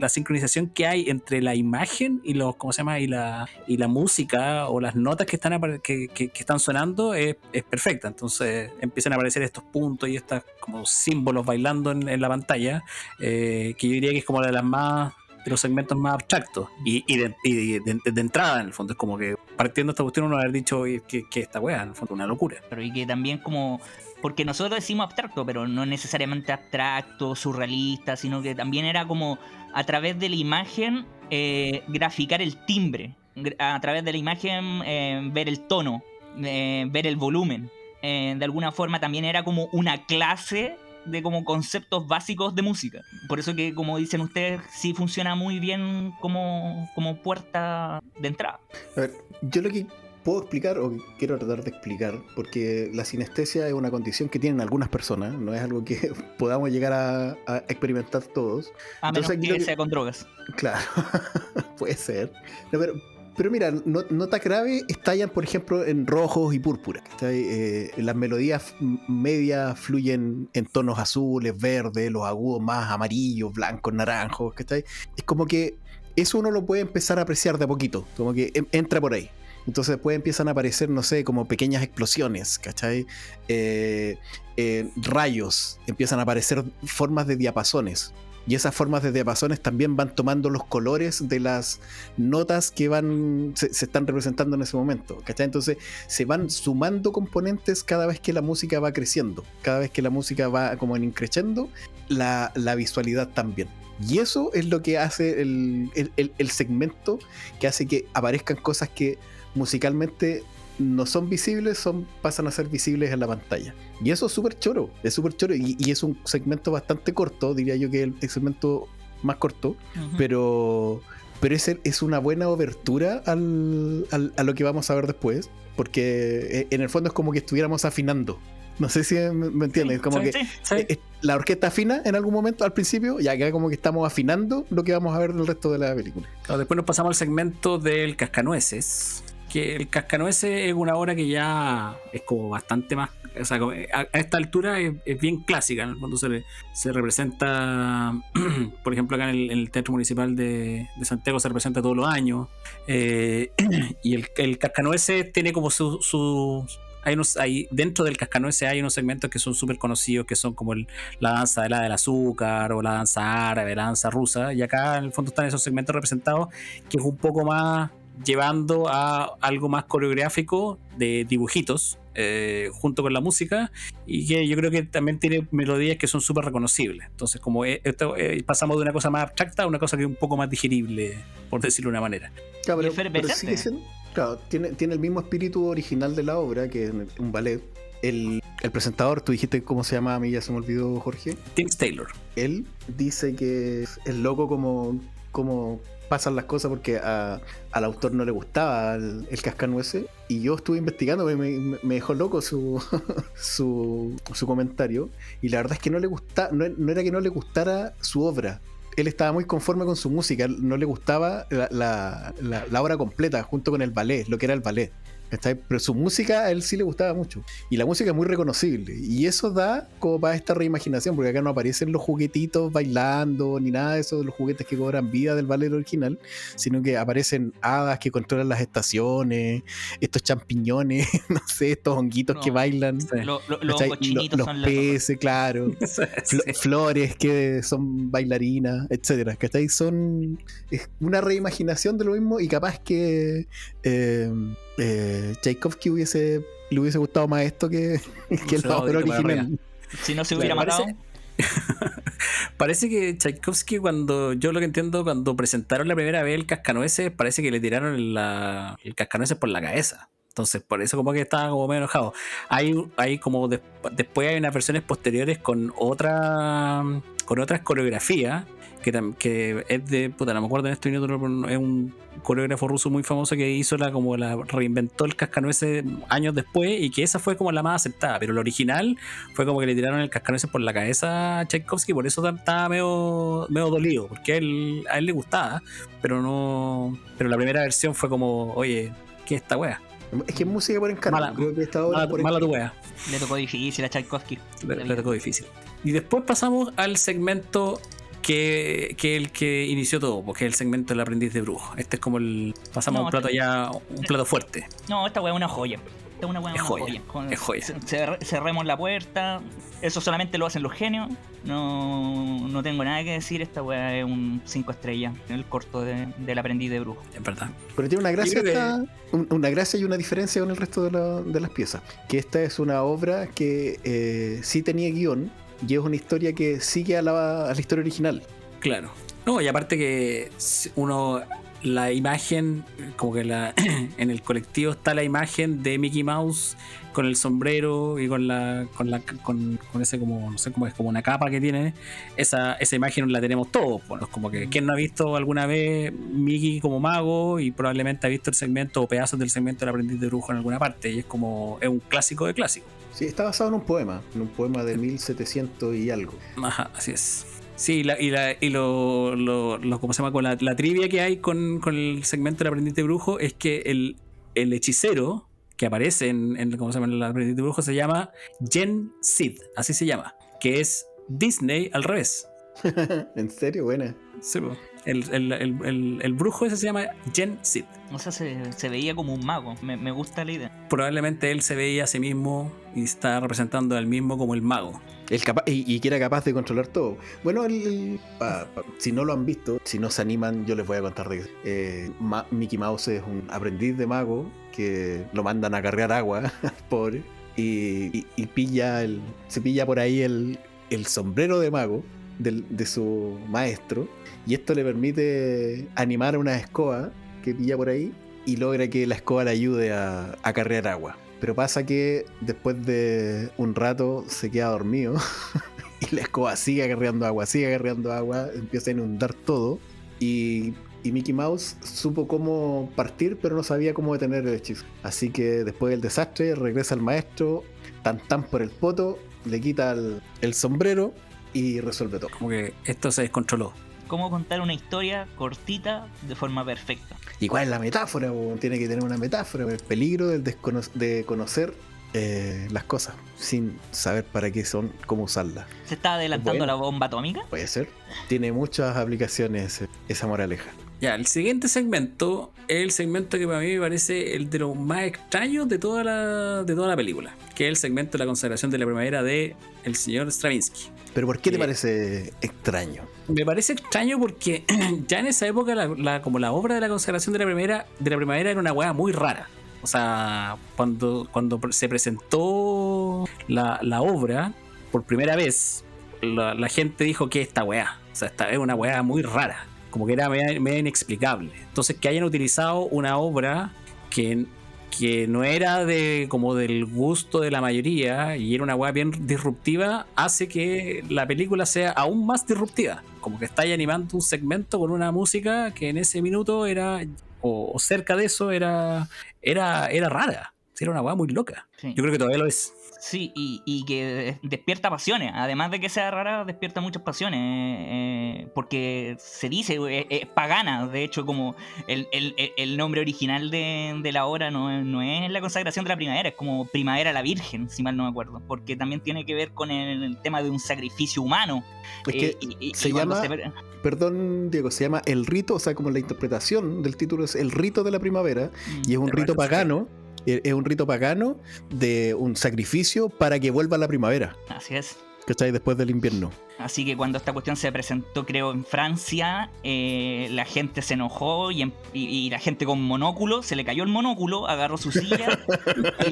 B: sincronización que hay entre la imagen y los, ¿cómo se llama? Y la música o las notas que están sonando es perfecta. Entonces empiezan a aparecer estos puntos y estos como símbolos bailando en la pantalla, que yo diría que es como de los segmentos más abstractos y de entrada, en el fondo es como que partiendo de esta cuestión uno haber dicho que esta wea en el fondo es una locura.
A: Pero y que también como, porque nosotros decimos abstracto, pero no necesariamente abstracto, surrealista, sino que también era como a través de la imagen graficar el timbre, a través de la imagen ver el tono, ver el volumen. De alguna forma también era como una clase de como conceptos básicos de música. Por eso que, como dicen ustedes, sí funciona muy bien como puerta de entrada.
E: A ver, yo lo que puedo explicar, o que quiero tratar de explicar, porque la sinestesia es una condición que tienen algunas personas, no es algo que podamos llegar a experimentar todos.
A: A menos
E: Entonces,
A: que sea con drogas.
E: Claro, puede ser. No, pero mira, notas graves estallan, por ejemplo, en rojos y púrpura. Las melodías medias fluyen en tonos azules, verdes, los agudos más amarillos, blancos, naranjos. ¿Cachai? Es como que eso uno lo puede empezar a apreciar de a poquito, como que entra por ahí. Entonces después empiezan a aparecer, no sé, como pequeñas explosiones, ¿cachai? Rayos, empiezan a aparecer formas de diapasones. Y esas formas de diapasones también van tomando los colores de las notas que se están representando en ese momento, ¿cachai? Entonces se van sumando componentes cada vez que la música va creciendo, cada vez que la música va como en increciendo, la visualidad también. Y eso es lo que hace el segmento, que hace que aparezcan cosas que musicalmente no son visibles, pasan a ser visibles en la pantalla. Y eso es súper choro, y es un segmento bastante corto, diría yo que el segmento más corto, uh-huh. pero es una buena obertura a lo que vamos a ver después, porque en el fondo es como que estuviéramos afinando. No sé si me entienden, sí, como sí, que sí. La orquesta afina en algún momento al principio, y acá como que estamos afinando lo que vamos a ver en el resto de la película.
B: Claro, después nos pasamos al segmento del Cascanueces, que el Cascanueces es una obra que ya es como bastante más, o sea, a esta altura es bien clásica. En el fondo se representa, por ejemplo, acá en el Teatro Municipal de Santiago se representa todos los años, y el Cascanueces tiene como dentro del Cascanueces hay unos segmentos que son súper conocidos, que son como la danza de del azúcar, o la danza árabe, la danza rusa, y acá en el fondo están esos segmentos representados, que es un poco más llevando a algo más coreográfico de dibujitos, junto con la música, y que yo creo que también tiene melodías que son súper reconocibles. Entonces como pasamos de una cosa más abstracta a una cosa que es un poco más digerible, por decirlo de una manera.
E: Claro, pero sigue siendo, claro, tiene el mismo espíritu original de la obra, que es un ballet. El presentador, tú dijiste cómo se llama, a mí ya se me olvidó, Jorge.
B: Tim Taylor. Él
E: dice que es loco como pasan las cosas, porque al autor no le gustaba el Cascanueces, y yo estuve investigando, me dejó loco su comentario, y la verdad es que no le gusta, no era que no le gustara su obra, él estaba muy conforme con su música, no le gustaba la obra completa junto con el ballet, lo que era el ballet. Pero su música a él sí le gustaba mucho, y la música es muy reconocible, y eso da como para esta reimaginación, porque acá no aparecen los juguetitos bailando ni nada de eso, los juguetes que cobran vida del ballet original, sino que aparecen hadas que controlan las estaciones, estos champiñones, no sé, estos honguitos que bailan, sí.
A: Los cochinitos
E: los
A: son
E: peces, claro,
B: sí.
E: Flores que son bailarinas, etcétera, que es una reimaginación de lo mismo, y capaz que Tchaikovsky le hubiese gustado más esto que la obra original.
A: Si no se hubiera matado.
B: Parece que Tchaikovsky, cuando yo lo que entiendo, cuando presentaron la primera vez el Cascanueces, parece que le tiraron el Cascanueces por la cabeza. Entonces por eso como que estaba como medio enojado. Hay como después hay unas versiones posteriores con otra con otras coreografías, que es de, puta, no me acuerdo en este minuto, es un coreógrafo ruso muy famoso que hizo reinventó el cascanueces años después, y que esa fue como la más aceptada, pero la original fue como que le tiraron el cascanueces por la cabeza a Tchaikovsky, por eso estaba medio dolido, porque a él le gustaba, pero la primera versión fue como, oye, ¿qué es esta wea?
E: Es que es música por encargo.
B: Mala,
E: creo que esta obra por
B: mala tu wea.
A: Le tocó difícil a Tchaikovsky.
B: Le tocó difícil. Y después pasamos al segmento que el que inició todo, porque es el segmento del aprendiz de brujo. Este es como pasamos a un plato un plato fuerte.
A: No, esta weá es una joya. Esta es una weá,
B: Es joya. Es joya.
A: Cerremos la puerta. Eso solamente lo hacen los genios. No tengo nada que decir. Esta weá es un 5 estrellas en el corto del aprendiz de brujo.
B: Es verdad.
E: Pero tiene una gracia,
B: creo
E: una gracia y una diferencia con el resto de las piezas. Que esta es una obra que sí tenía guión, y es una historia que sigue a la historia original.
B: Claro. No, y aparte que la imagen, como que en el colectivo está la imagen de Mickey Mouse con el sombrero y con ese, como, no sé cómo es, como una capa que tiene. Esa imagen la tenemos todos. Bueno, es como que quien no ha visto alguna vez Mickey como mago, y probablemente ha visto el segmento o pedazos del segmento del aprendiz de brujo en alguna parte, y es un clásico de clásicos.
E: Sí, está basado en un poema de 1700 y algo.
B: Ajá, así es. Sí, ¿cómo se llama? Con la trivia que hay con el segmento del aprendiz de brujo es que el hechicero que aparece ¿cómo se llama? El aprendiz de brujo se llama Jen Sid, así se llama, que es Disney al revés.
E: ¿En serio? Buena.
B: Sí, el brujo ese se llama Jen Sid.
A: O sea, se veía como un mago. Me gusta la idea.
B: Probablemente él se veía a sí mismo y está representando al mismo como el mago.
E: Y que era capaz de controlar todo. Bueno, si no lo han visto, si no se animan, yo les voy a contar de que Mickey Mouse es un aprendiz de mago que lo mandan a cargar agua, pobre, y se pilla por ahí el sombrero de mago de su maestro, y esto le permite animar una escoba que pilla por ahí y logra que la escoba le ayude a cargar agua. Pero pasa que después de un rato se queda dormido y la escoba sigue agarreando agua, empieza a inundar todo, y Mickey Mouse supo cómo partir, pero no sabía cómo detener el hechizo. Así que después del desastre regresa al maestro, tan por el poto, le quita el sombrero y resuelve todo.
B: Como que esto se descontroló.
A: Cómo contar una historia cortita de forma perfecta.
E: ¿Y cuál es la metáfora? Tiene que tener una metáfora. El peligro de conocer las cosas sin saber para qué son, cómo usarlas.
A: ¿Se está adelantando la bomba atómica?
E: Puede ser. Tiene muchas aplicaciones esa moraleja.
B: Ya, el siguiente segmento es el segmento que para mí me parece el de los más extraños de toda la película, que es el segmento de la consagración de la primavera de el señor Stravinsky.
E: ¿Pero por qué te parece extraño?
B: Me parece extraño porque ya en esa época como la obra de la consagración de la primavera era una weá muy rara. O sea, cuando se presentó la obra por primera vez, la gente dijo que esta weá, o sea, esta es una weá muy rara, como que era media inexplicable. Entonces, que hayan utilizado una obra que no era como del gusto de la mayoría y era una weá bien disruptiva, hace que la película sea aún más disruptiva. Como que estáis animando un segmento con una música que en ese minuto era, o cerca de eso, era rara. Era una weá muy loca.
A: Sí.
B: Yo creo que todavía lo es.
A: Sí, y que despierta pasiones. Además de que sea rara, despierta muchas pasiones. Porque se dice, es pagana. De hecho, como el nombre original de la obra no es la consagración de la primavera, es como Primavera a la Virgen, si mal no me acuerdo. Porque también tiene que ver con el tema de un sacrificio humano.
E: Es que se llama, perdón Diego, se llama El Rito, o sea, como la interpretación del título es El Rito de la Primavera, y es un rito pagano. Es un rito pagano de un sacrificio para que vuelva la primavera.
A: Así es.
E: Que está ahí después del invierno.
A: Así que cuando esta cuestión se presentó, creo, en Francia, la gente se enojó y la gente con monóculo, se le cayó el monóculo, agarró su silla y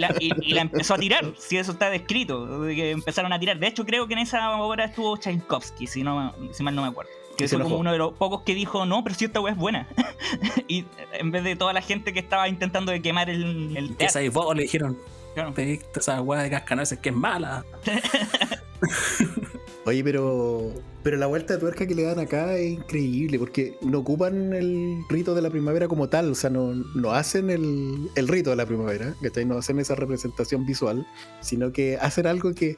A: la empezó a tirar. Si eso está descrito, de que empezaron a tirar. De hecho, creo que en esa obra estuvo Tchaikovsky, si mal no me acuerdo. Que fue como uno de los pocos que dijo, no, pero si esta weá es buena. Y en vez de toda la gente que estaba intentando de quemar el teatro.
B: Que sabéis vos, le dijeron,
A: claro.
B: esa weá de cascanueces que es mala.
E: Oye, pero la vuelta de tuerca que le dan acá es increíble, porque no ocupan el rito de la primavera como tal, o sea, no hacen el rito de la primavera, ¿cachai? No hacen esa representación visual, sino que hacen algo que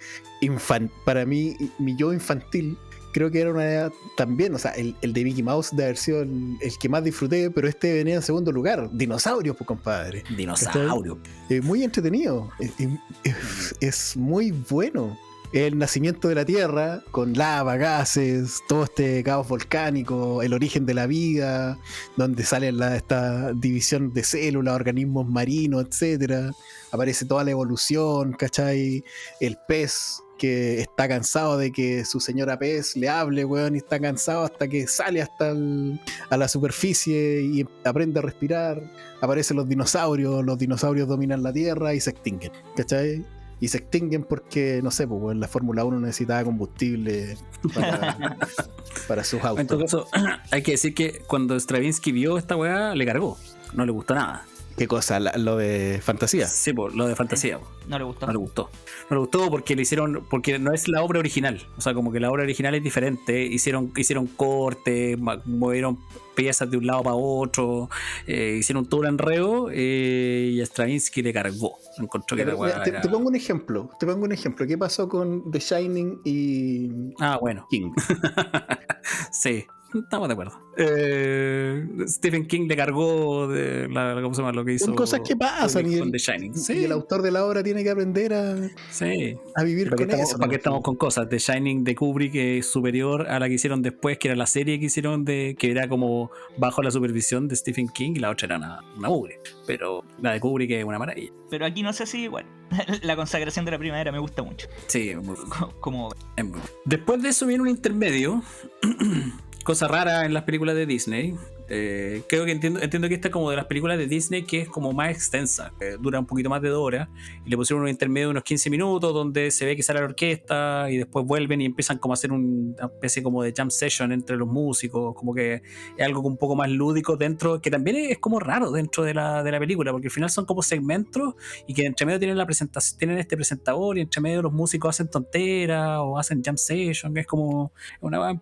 E: para mí, mi yo infantil, creo que era una idea también, o sea, el de Mickey Mouse de haber sido el que más disfruté, pero este venía en segundo lugar. Dinosaurios, pues, compadre.
B: Dinosaurio.
E: Es muy entretenido. Es muy bueno. El nacimiento de la Tierra, con lava, gases, todo este caos volcánico, el origen de la vida, donde sale esta división de células, organismos marinos, etcétera. Aparece toda la evolución, ¿cachai? El pez que está cansado de que su señora pez le hable, weón, y está cansado hasta que sale a la superficie y aprende a respirar. Aparecen los dinosaurios dominan la Tierra y se extinguen, ¿cachai? Y se extinguen porque, no sé, pues, la Fórmula 1 necesitaba combustible para sus autos.
B: En todo caso, hay que decir que cuando Stravinsky vio esta weá, le cargó. No le gustó nada.
E: ¿Qué cosa? ¿Lo de fantasía?
B: Sí, pues, lo de fantasía.
A: No le gustó.
B: No le gustó. No le gustó porque le hicieron, porque no es la obra original. O sea, como que la obra original es diferente. Hicieron cortes, movieron piezas de un lado para otro, hicieron todo un enredo y a Stravinsky le cargó. Encontró que
E: te pongo un ejemplo. ¿Qué pasó con The Shining y
B: bueno.
E: King?
B: Sí. Estamos de acuerdo. Stephen King le cargó de ¿cómo se llama? Lo que hizo.
E: Son cosas que pasan
B: con The Shining. Sí.
E: Y el autor de la obra tiene que aprender a vivir con eso.
B: ¿Para qué estamos con cosas? The Shining de Kubrick es superior a la que hicieron después, que era la serie que hicieron que era como bajo la supervisión de Stephen King, y la otra era una mugre. Pero la de Kubrick es una maravilla.
A: Pero aquí no sé si, bueno, la consagración de la primavera me gusta mucho.
B: Sí,
A: Como...
B: Después de eso viene un intermedio. Cosa rara en las películas de Disney. Creo que entiendo que esta es como de las películas de Disney que es como más extensa, dura un poquito más de 2 horas, y le pusieron un intermedio de unos 15 minutos donde se ve que sale la orquesta y después vuelven y empiezan como a hacer una especie como de jam session entre los músicos, como que es algo un poco más lúdico dentro, que también es como raro dentro de la película, porque al final son como segmentos y que entre medio tienen la presentación, tienen este presentador, y entre medio los músicos hacen tonteras o hacen jam session, que es como una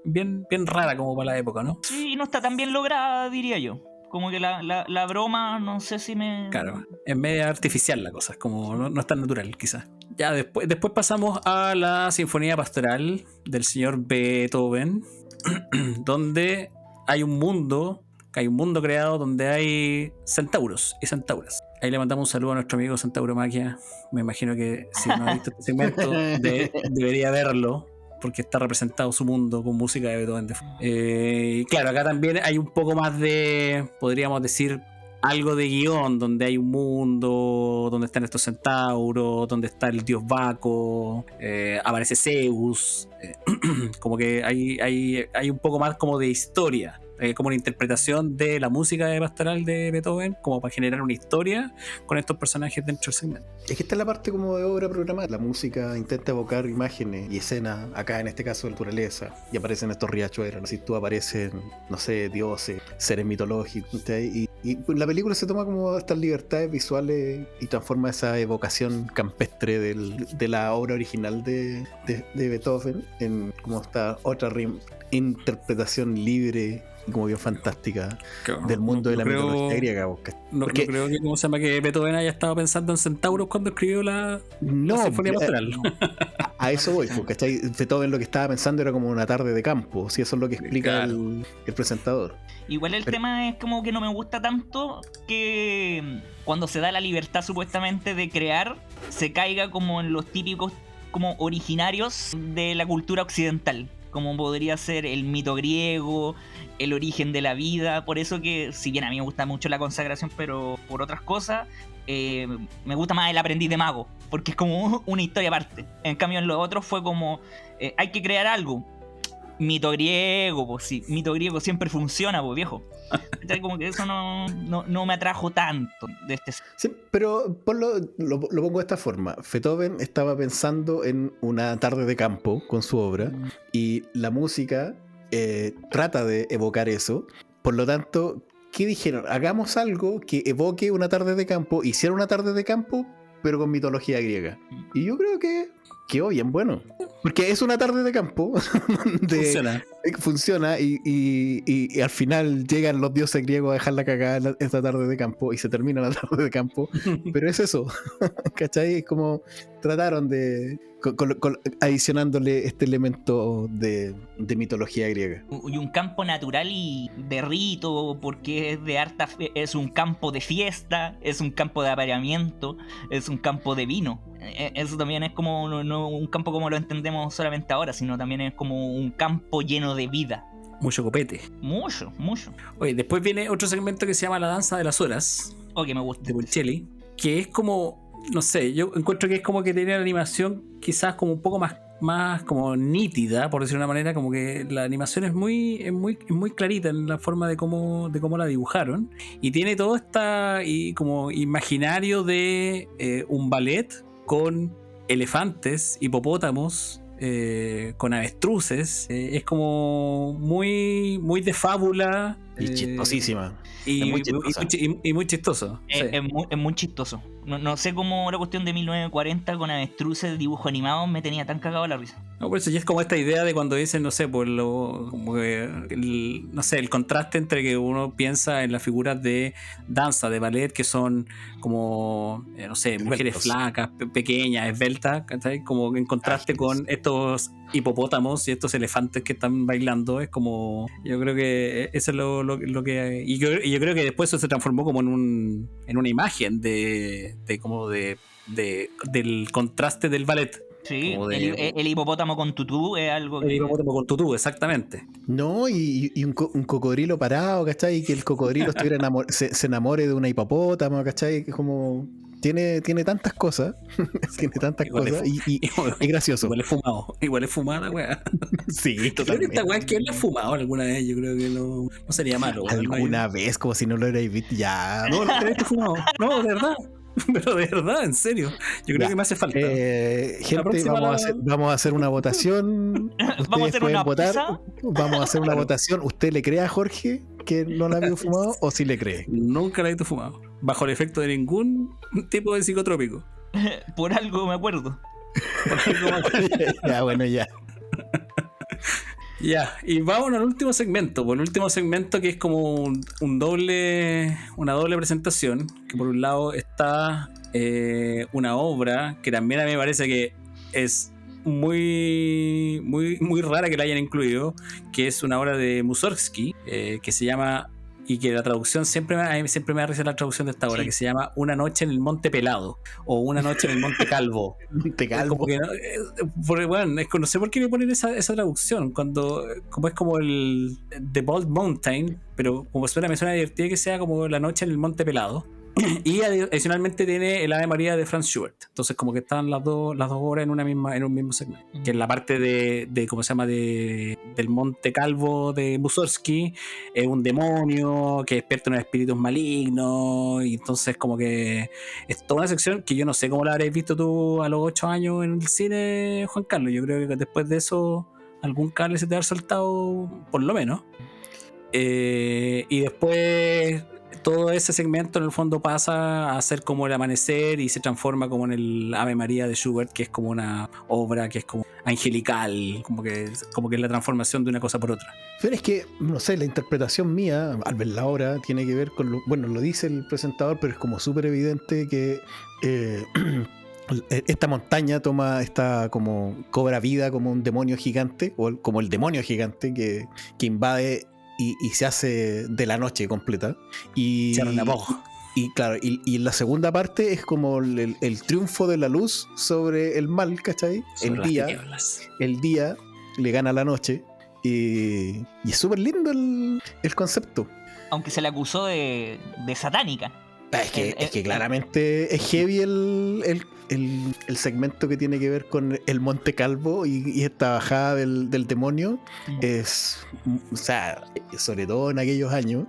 B: bien rara como para la época, ¿no?
A: Sí, no está tan bien lograda, diría yo. Como que la broma, no sé si me...
B: Claro, es media artificial la cosa, es como no es tan natural quizás. Ya después pasamos a la Sinfonía Pastoral del señor Beethoven, donde hay un mundo creado donde hay centauros y centauras. Ahí le mandamos un saludo a nuestro amigo Centauro Maquia. Me imagino que si no ha visto este segmento debería verlo, porque está representado su mundo con música de Beethoven. Y claro, acá también hay un poco más de, podríamos decir, algo de guión, donde hay un mundo, donde están estos centauros, donde está el dios Baco, aparece Zeus, como que hay un poco más como de historia. Como una interpretación de la música de pastoral de Beethoven, como para generar una historia con estos personajes dentro del segmento.
E: Es que esta es la parte como de obra programada. La música intenta evocar imágenes y escenas, acá en este caso naturaleza, y aparecen estos riachuelos, si tú aparecen, no sé, dioses, seres mitológicos, y la película se toma como estas libertades visuales y transforma esa evocación campestre de la obra original de Beethoven en como esta otra interpretación libre, como bien fantástica, claro, del mundo de la mitología griega.
B: No creo que, ¿cómo se llama? Que Beethoven haya estado pensando en centauros cuando escribió la Sinfonía Pastoral.
E: A eso voy, porque Beethoven lo que estaba pensando era como una tarde de campo, si eso es lo que explica el presentador.
A: Igual el tema es como que no me gusta tanto que cuando se da la libertad supuestamente de crear, se caiga como en los típicos como originarios de la cultura occidental, como podría ser el mito griego, el origen de la vida. Por eso que, si bien a mí me gusta mucho la consagración, pero por otras cosas, me gusta más el aprendiz de mago, porque es como una historia aparte. En cambio en los otros fue como, hay que crear algo. Mito griego, pues sí, mito griego siempre funciona, pues viejo. Como que eso no me atrajo tanto de este.
E: Sí, pero lo pongo de esta forma. Beethoven estaba pensando en una tarde de campo con su obra, y la música trata de evocar eso. Por lo tanto, ¿qué dijeron? Hagamos algo que evoque una tarde de campo. Hicieron una tarde de campo, pero con mitología griega. Y yo creo que quedó bien bueno. Porque es una tarde de campo.
B: Funciona.
E: Funciona y al final llegan los dioses griegos a dejar la cagada esta tarde de campo y se termina la tarde de campo. Pero es eso, ¿cachai? Es como trataron de... adicionándole este elemento de mitología griega.
A: Y un campo natural y de rito, porque es de es un campo de fiesta, es un campo de apareamiento, es un campo de vino. Eso también es como no un campo como lo entendemos solamente ahora, sino también es como un campo lleno de vida.
B: Mucho copete.
A: Mucho.
B: Oye, después viene otro segmento que se llama La Danza de las Horas,
A: Ok, me gusta.
B: de Botticelli, que es como, no sé, yo encuentro que es como que tiene la animación quizás como un poco más como nítida, por decirlo de una manera, como que la animación es muy clarita en la forma de cómo la dibujaron, y tiene todo como imaginario de un ballet con elefantes, hipopótamos, con avestruces. Es como muy de fábula.
E: Y chistosísima.
B: Y
E: Es muy chistosa.
B: y muy chistoso. Sí.
A: Es muy chistoso. No sé cómo la cuestión de 1940 con avestruces de dibujo animado me tenía tan cagado la risa.
B: No, por eso ya es como esta idea de cuando dicen, no sé, como que no sé, el contraste entre que uno piensa en las figuras de danza, de ballet, que son como, no sé, mujeres
E: Esbeltos.
B: flacas, pequeñas, esbeltas, ¿cachai? Como en contraste
E: Ágiles.
B: con estos hipopótamos y estos elefantes que están bailando. Es como, yo creo que eso es lo que... Y yo creo que después eso se transformó como en una imagen del contraste del ballet.
A: Sí,
B: Como de-
A: el hipopótamo con tutú es algo
B: El
A: que...
B: hipopótamo con tutú, exactamente.
E: No, y un cocodrilo parado, ¿cachai? Y que el cocodrilo se enamore de una hipopótama, ¿cachai? Que como tiene tantas cosas, tiene tantas
B: Igual
E: cosas
B: es
E: y es gracioso.
B: Igual es fumada la weá.
E: Sí,
B: Creo que
E: totalmente.
B: esta weá es que la he fumado alguna vez. Yo creo que no sería malo. weón.
E: Alguna vez, como si no lo hubierais visto, ya.
B: No, no te he fumado. No, de verdad. Pero de verdad, en serio. Yo creo
E: Ya.
B: que me hace falta.
E: Gente,
B: próxima
E: vamos a hacer una votación. Ustedes
A: Vamos a hacer
E: pueden
A: una
E: votar.
A: pizza.
E: Vamos a hacer una votación. ¿Usted le cree a Jorge que no la había fumado o sí le cree?
B: Nunca la he fumado. Bajo el efecto de ningún tipo de psicotrópico.
A: Por algo me acuerdo.
E: Ya, bueno, ya.
B: Ya, y vamos al último segmento. Por el último segmento que es como una doble presentación. Que por un lado está una obra que también a mí me parece que es muy rara que la hayan incluido, que es una obra de Mussorgsky, que se llama, y que la traducción a mí siempre me da risa la traducción de esta obra,
A: Sí.
B: que se llama Una noche en el Monte Pelado o Una noche en el Monte Calvo.
E: Te calmo.
B: Como que bueno, es que no sé por qué le ponen esa traducción cuando como es como el The Bald Mountain, pero como me suena divertido que sea como La noche en el Monte Pelado. Y adicionalmente tiene el Ave María de Franz Schubert. Entonces como que están las dos obras en un mismo segmento. Que es la parte de ¿cómo se llama? Del Monte Calvo de Mussorgsky. Es un demonio que despierta unos espíritus malignos. Y entonces como que es toda una sección que yo no sé cómo la habréis visto tú a los 8 años en el cine, Juan Carlos. Yo creo que después de eso algún cable se te ha saltado por lo menos. Y después todo ese segmento en el fondo pasa a ser como el amanecer y se transforma como en el Ave María de Schubert, que es como una obra que es como angelical, como que es la transformación de una cosa por otra.
E: Pero es que, no sé, la interpretación mía al ver la obra tiene que ver con lo dice el presentador, pero es como súper evidente que esta montaña cobra vida como un demonio gigante, o como el demonio gigante que invade y se hace de la noche completa. Y claro, y en la segunda parte es como el triunfo de la luz sobre el mal, ¿cachai? El día le gana a la noche. Y es súper lindo el concepto.
A: Aunque se le acusó de satánica.
E: Es que claramente es heavy el segmento que tiene que ver con el Monte Calvo y esta bajada del demonio. Es, o sea, sobre todo en aquellos años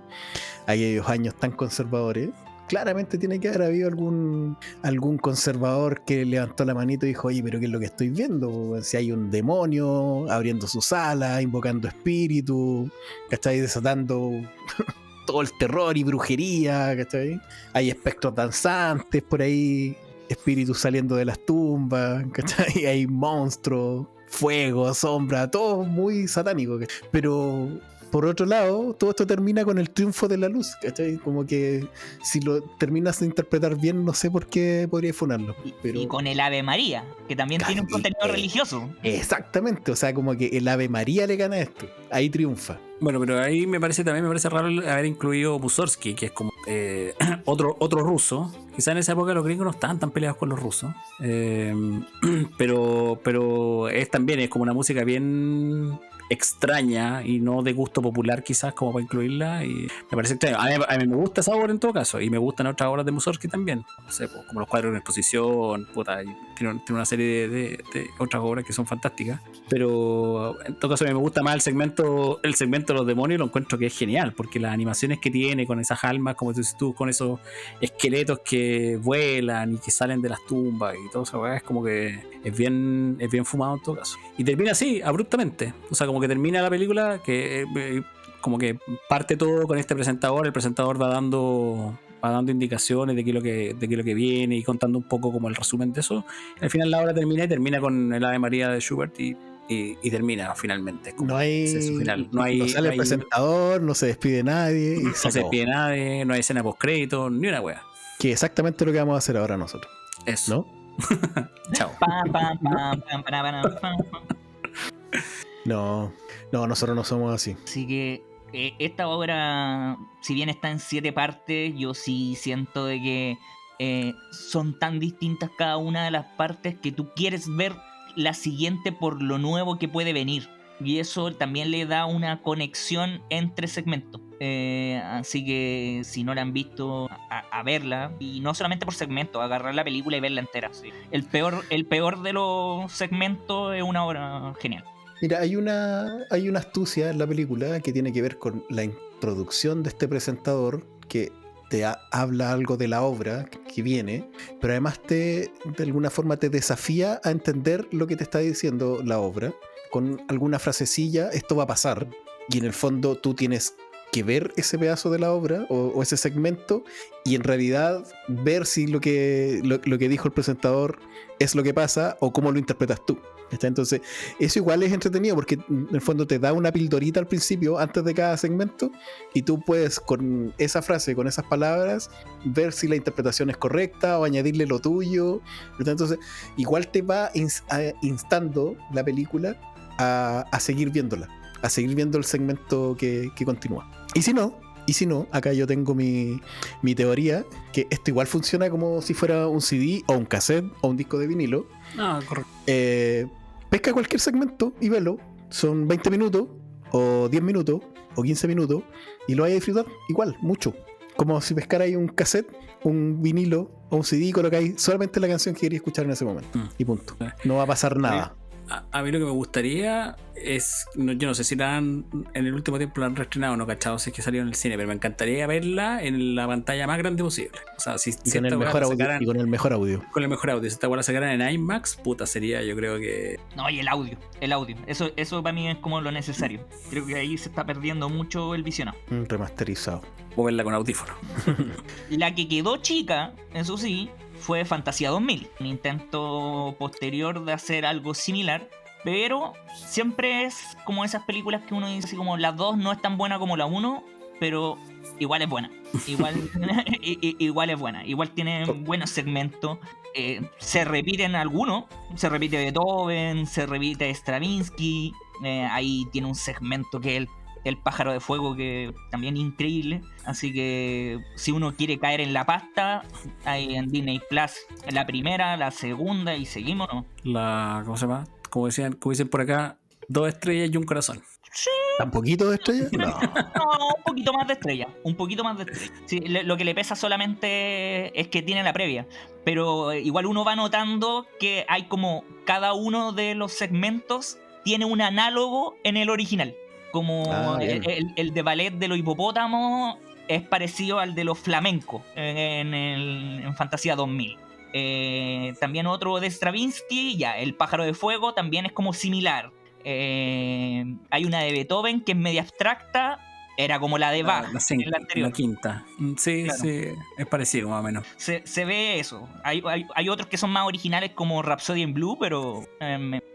E: tan conservadores, claramente tiene que haber habido algún conservador que levantó la manito y dijo: oye, pero ¿qué es lo que estoy viendo? Si hay un demonio abriendo sus alas, invocando espíritus, ¿cachai? Desatando todo el terror y brujería, ¿cachai? Hay espectros danzantes por ahí, espíritus saliendo de las tumbas. catacumbas, ¿cachai? Hay monstruos, fuego, sombra, todo muy satánico. Pero por otro lado, todo esto termina con el triunfo de la luz, ¿cachai? Como que si lo terminas de interpretar bien, no sé por qué podría funarlo. Pero...
A: Y con el Ave María, que también tiene un contenido religioso.
E: Exactamente, o sea, como que el Ave María le gana esto. Ahí triunfa.
B: Bueno, pero ahí me parece raro haber incluido Mussorgsky, que es como otro ruso. Quizá en esa época los gringos no estaban tan peleados con los rusos. Pero es también como una música bien extraña y no de gusto popular quizás como para incluirla, y me parece extraño. A mí me gusta esa obra en todo caso, y me gustan otras obras de Mussorgsky también, no sé, pues, como los cuadros en exposición, puta, tiene una serie de otras obras que son fantásticas, pero en todo caso a mí me gusta más el segmento de los demonios, lo encuentro que es genial, porque las animaciones que tiene con esas almas, como dices tú, con esos esqueletos que vuelan y que salen de las tumbas y todo eso, es como que es bien fumado en todo caso, y termina así, abruptamente, o sea, como que termina la película que como que parte todo con este presentador. El presentador va dando indicaciones de qué es lo que viene y contando un poco como el resumen de eso. Al final la obra termina con el Ave María de Schubert y termina finalmente.
E: No hay,
B: final.
E: no sale el presentador, no se despide nadie. Y
B: no se despide nadie, no hay escena post crédito, ni una wea.
E: Que es exactamente lo que vamos a hacer ahora nosotros.
B: Eso.
E: ¿No?
B: Chao.
E: No, nosotros no somos así.
A: Así que esta obra, si bien está en 7 partes, yo sí siento de que son tan distintas cada una de las partes que tú quieres ver la siguiente por lo nuevo que puede venir. Y eso también le da una conexión entre segmentos. Así que si no la han visto, a verla. Y no solamente por segmentos, agarrar la película y verla entera. Sí. El peor de los segmentos es una obra genial.
E: Mira, hay una astucia en la película que tiene que ver con la introducción de este presentador que te habla algo de la obra que viene, pero además de alguna forma te desafía a entender lo que te está diciendo la obra. Con alguna frasecilla, esto va a pasar, y en el fondo tú tienes que ver ese pedazo de la obra o ese segmento y en realidad ver si lo que dijo el presentador es lo que pasa o cómo lo interpretas tú. Entonces, eso igual es entretenido porque en el fondo te da una pildorita al principio, antes de cada segmento, y tú puedes con esa frase, con esas palabras, ver si la interpretación es correcta o añadirle lo tuyo. Entonces, igual te va instando la película a seguir viéndola, a seguir viendo el segmento que continúa. Y si no, acá yo tengo mi teoría, que esto igual funciona como si fuera un CD o un cassette o un disco de vinilo.
B: Ah, correcto.
E: Pesca cualquier segmento y velo. Son 20 minutos, o 10 minutos, o 15 minutos, y lo vais a disfrutar igual, mucho. Como si pescarais un cassette, un vinilo o un CD y colocáis solamente la canción que queréis escuchar en ese momento. Y punto. No va a pasar nada.
B: A mí lo que me gustaría es, yo no sé si la han, en el último tiempo la han reestrenado o no, cachado, si es que salió en el cine, pero me encantaría verla en la pantalla más grande posible. O sea, si
E: con el mejor audio, y con el mejor audio.
B: Con el mejor audio. Si esta la sacaran en IMAX, puta, sería, yo creo que...
A: No, y el audio. Eso para mí es como lo necesario. Creo que ahí se está perdiendo mucho el visionado.
E: Remasterizado.
B: O verla con audífono.
A: La que quedó chica, eso sí, fue Fantasía 2000, un intento posterior de hacer algo similar, pero siempre es como esas películas que uno dice así como la 2 no es tan buena como la 1, pero igual es buena, igual es buena, igual tiene buenos segmentos, se repiten algunos, se repite Beethoven, se repite Stravinsky, ahí tiene un segmento que es el pájaro de fuego, que también es increíble. Así que si uno quiere caer en la pasta, hay en Disney Plus la primera, la segunda y seguimos, ¿no?
B: ¿Cómo se llama? Como dicen por acá, 2 estrellas y un corazón.
A: Sí.
E: ¿Tan poquito de estrella? No.
A: No, un poquito más de estrella. Sí, lo que le pesa solamente es que tiene la previa. Pero igual uno va notando que hay como cada uno de los segmentos tiene un análogo en el original. Como el de ballet de los hipopótamos es parecido al de los flamencos en Fantasía 2000. También otro de Stravinsky, el pájaro de fuego, también es como similar. Hay una de Beethoven que es media abstracta, era como la de Bach, la anterior.
B: La quinta. Sí,
A: Claro.
B: sí, es parecido más o menos.
A: Se ve eso. Hay otros que son más originales como Rhapsody in Blue, pero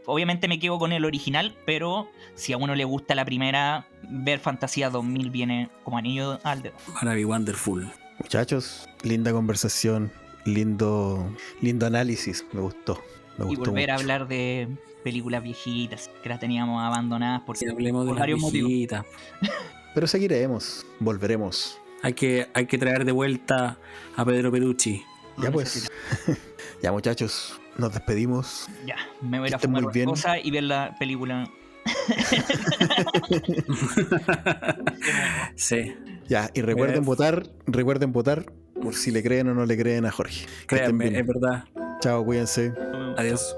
A: obviamente me quedo con el original, pero si a uno le gusta la primera, ver Fantasía 2000 viene como anillo al dedo.
B: Maravilloso, wonderful.
E: Muchachos, linda conversación, lindo análisis, me gustó. Me
A: Y
E: gustó
A: volver a
E: mucho.
A: hablar de películas viejitas que las teníamos abandonadas por,
B: Si hablemos de
A: por
B: las
A: varios motivos.
B: viejitas.
E: Pero seguiremos, volveremos.
B: Hay que traer de vuelta a Pedro Perucci.
E: Ya pues. Ya muchachos, nos despedimos.
A: Ya, me voy a ir
E: Que
A: a
E: estén
A: fumar
E: muy
A: una
E: bien.
A: cosa y ver la película.
B: Sí.
E: Ya, y recuerden votar por si le creen o no le creen a Jorge. Que estén
B: Créanme,
E: bien.
B: es verdad.
E: Chao, cuídense.
B: Adiós.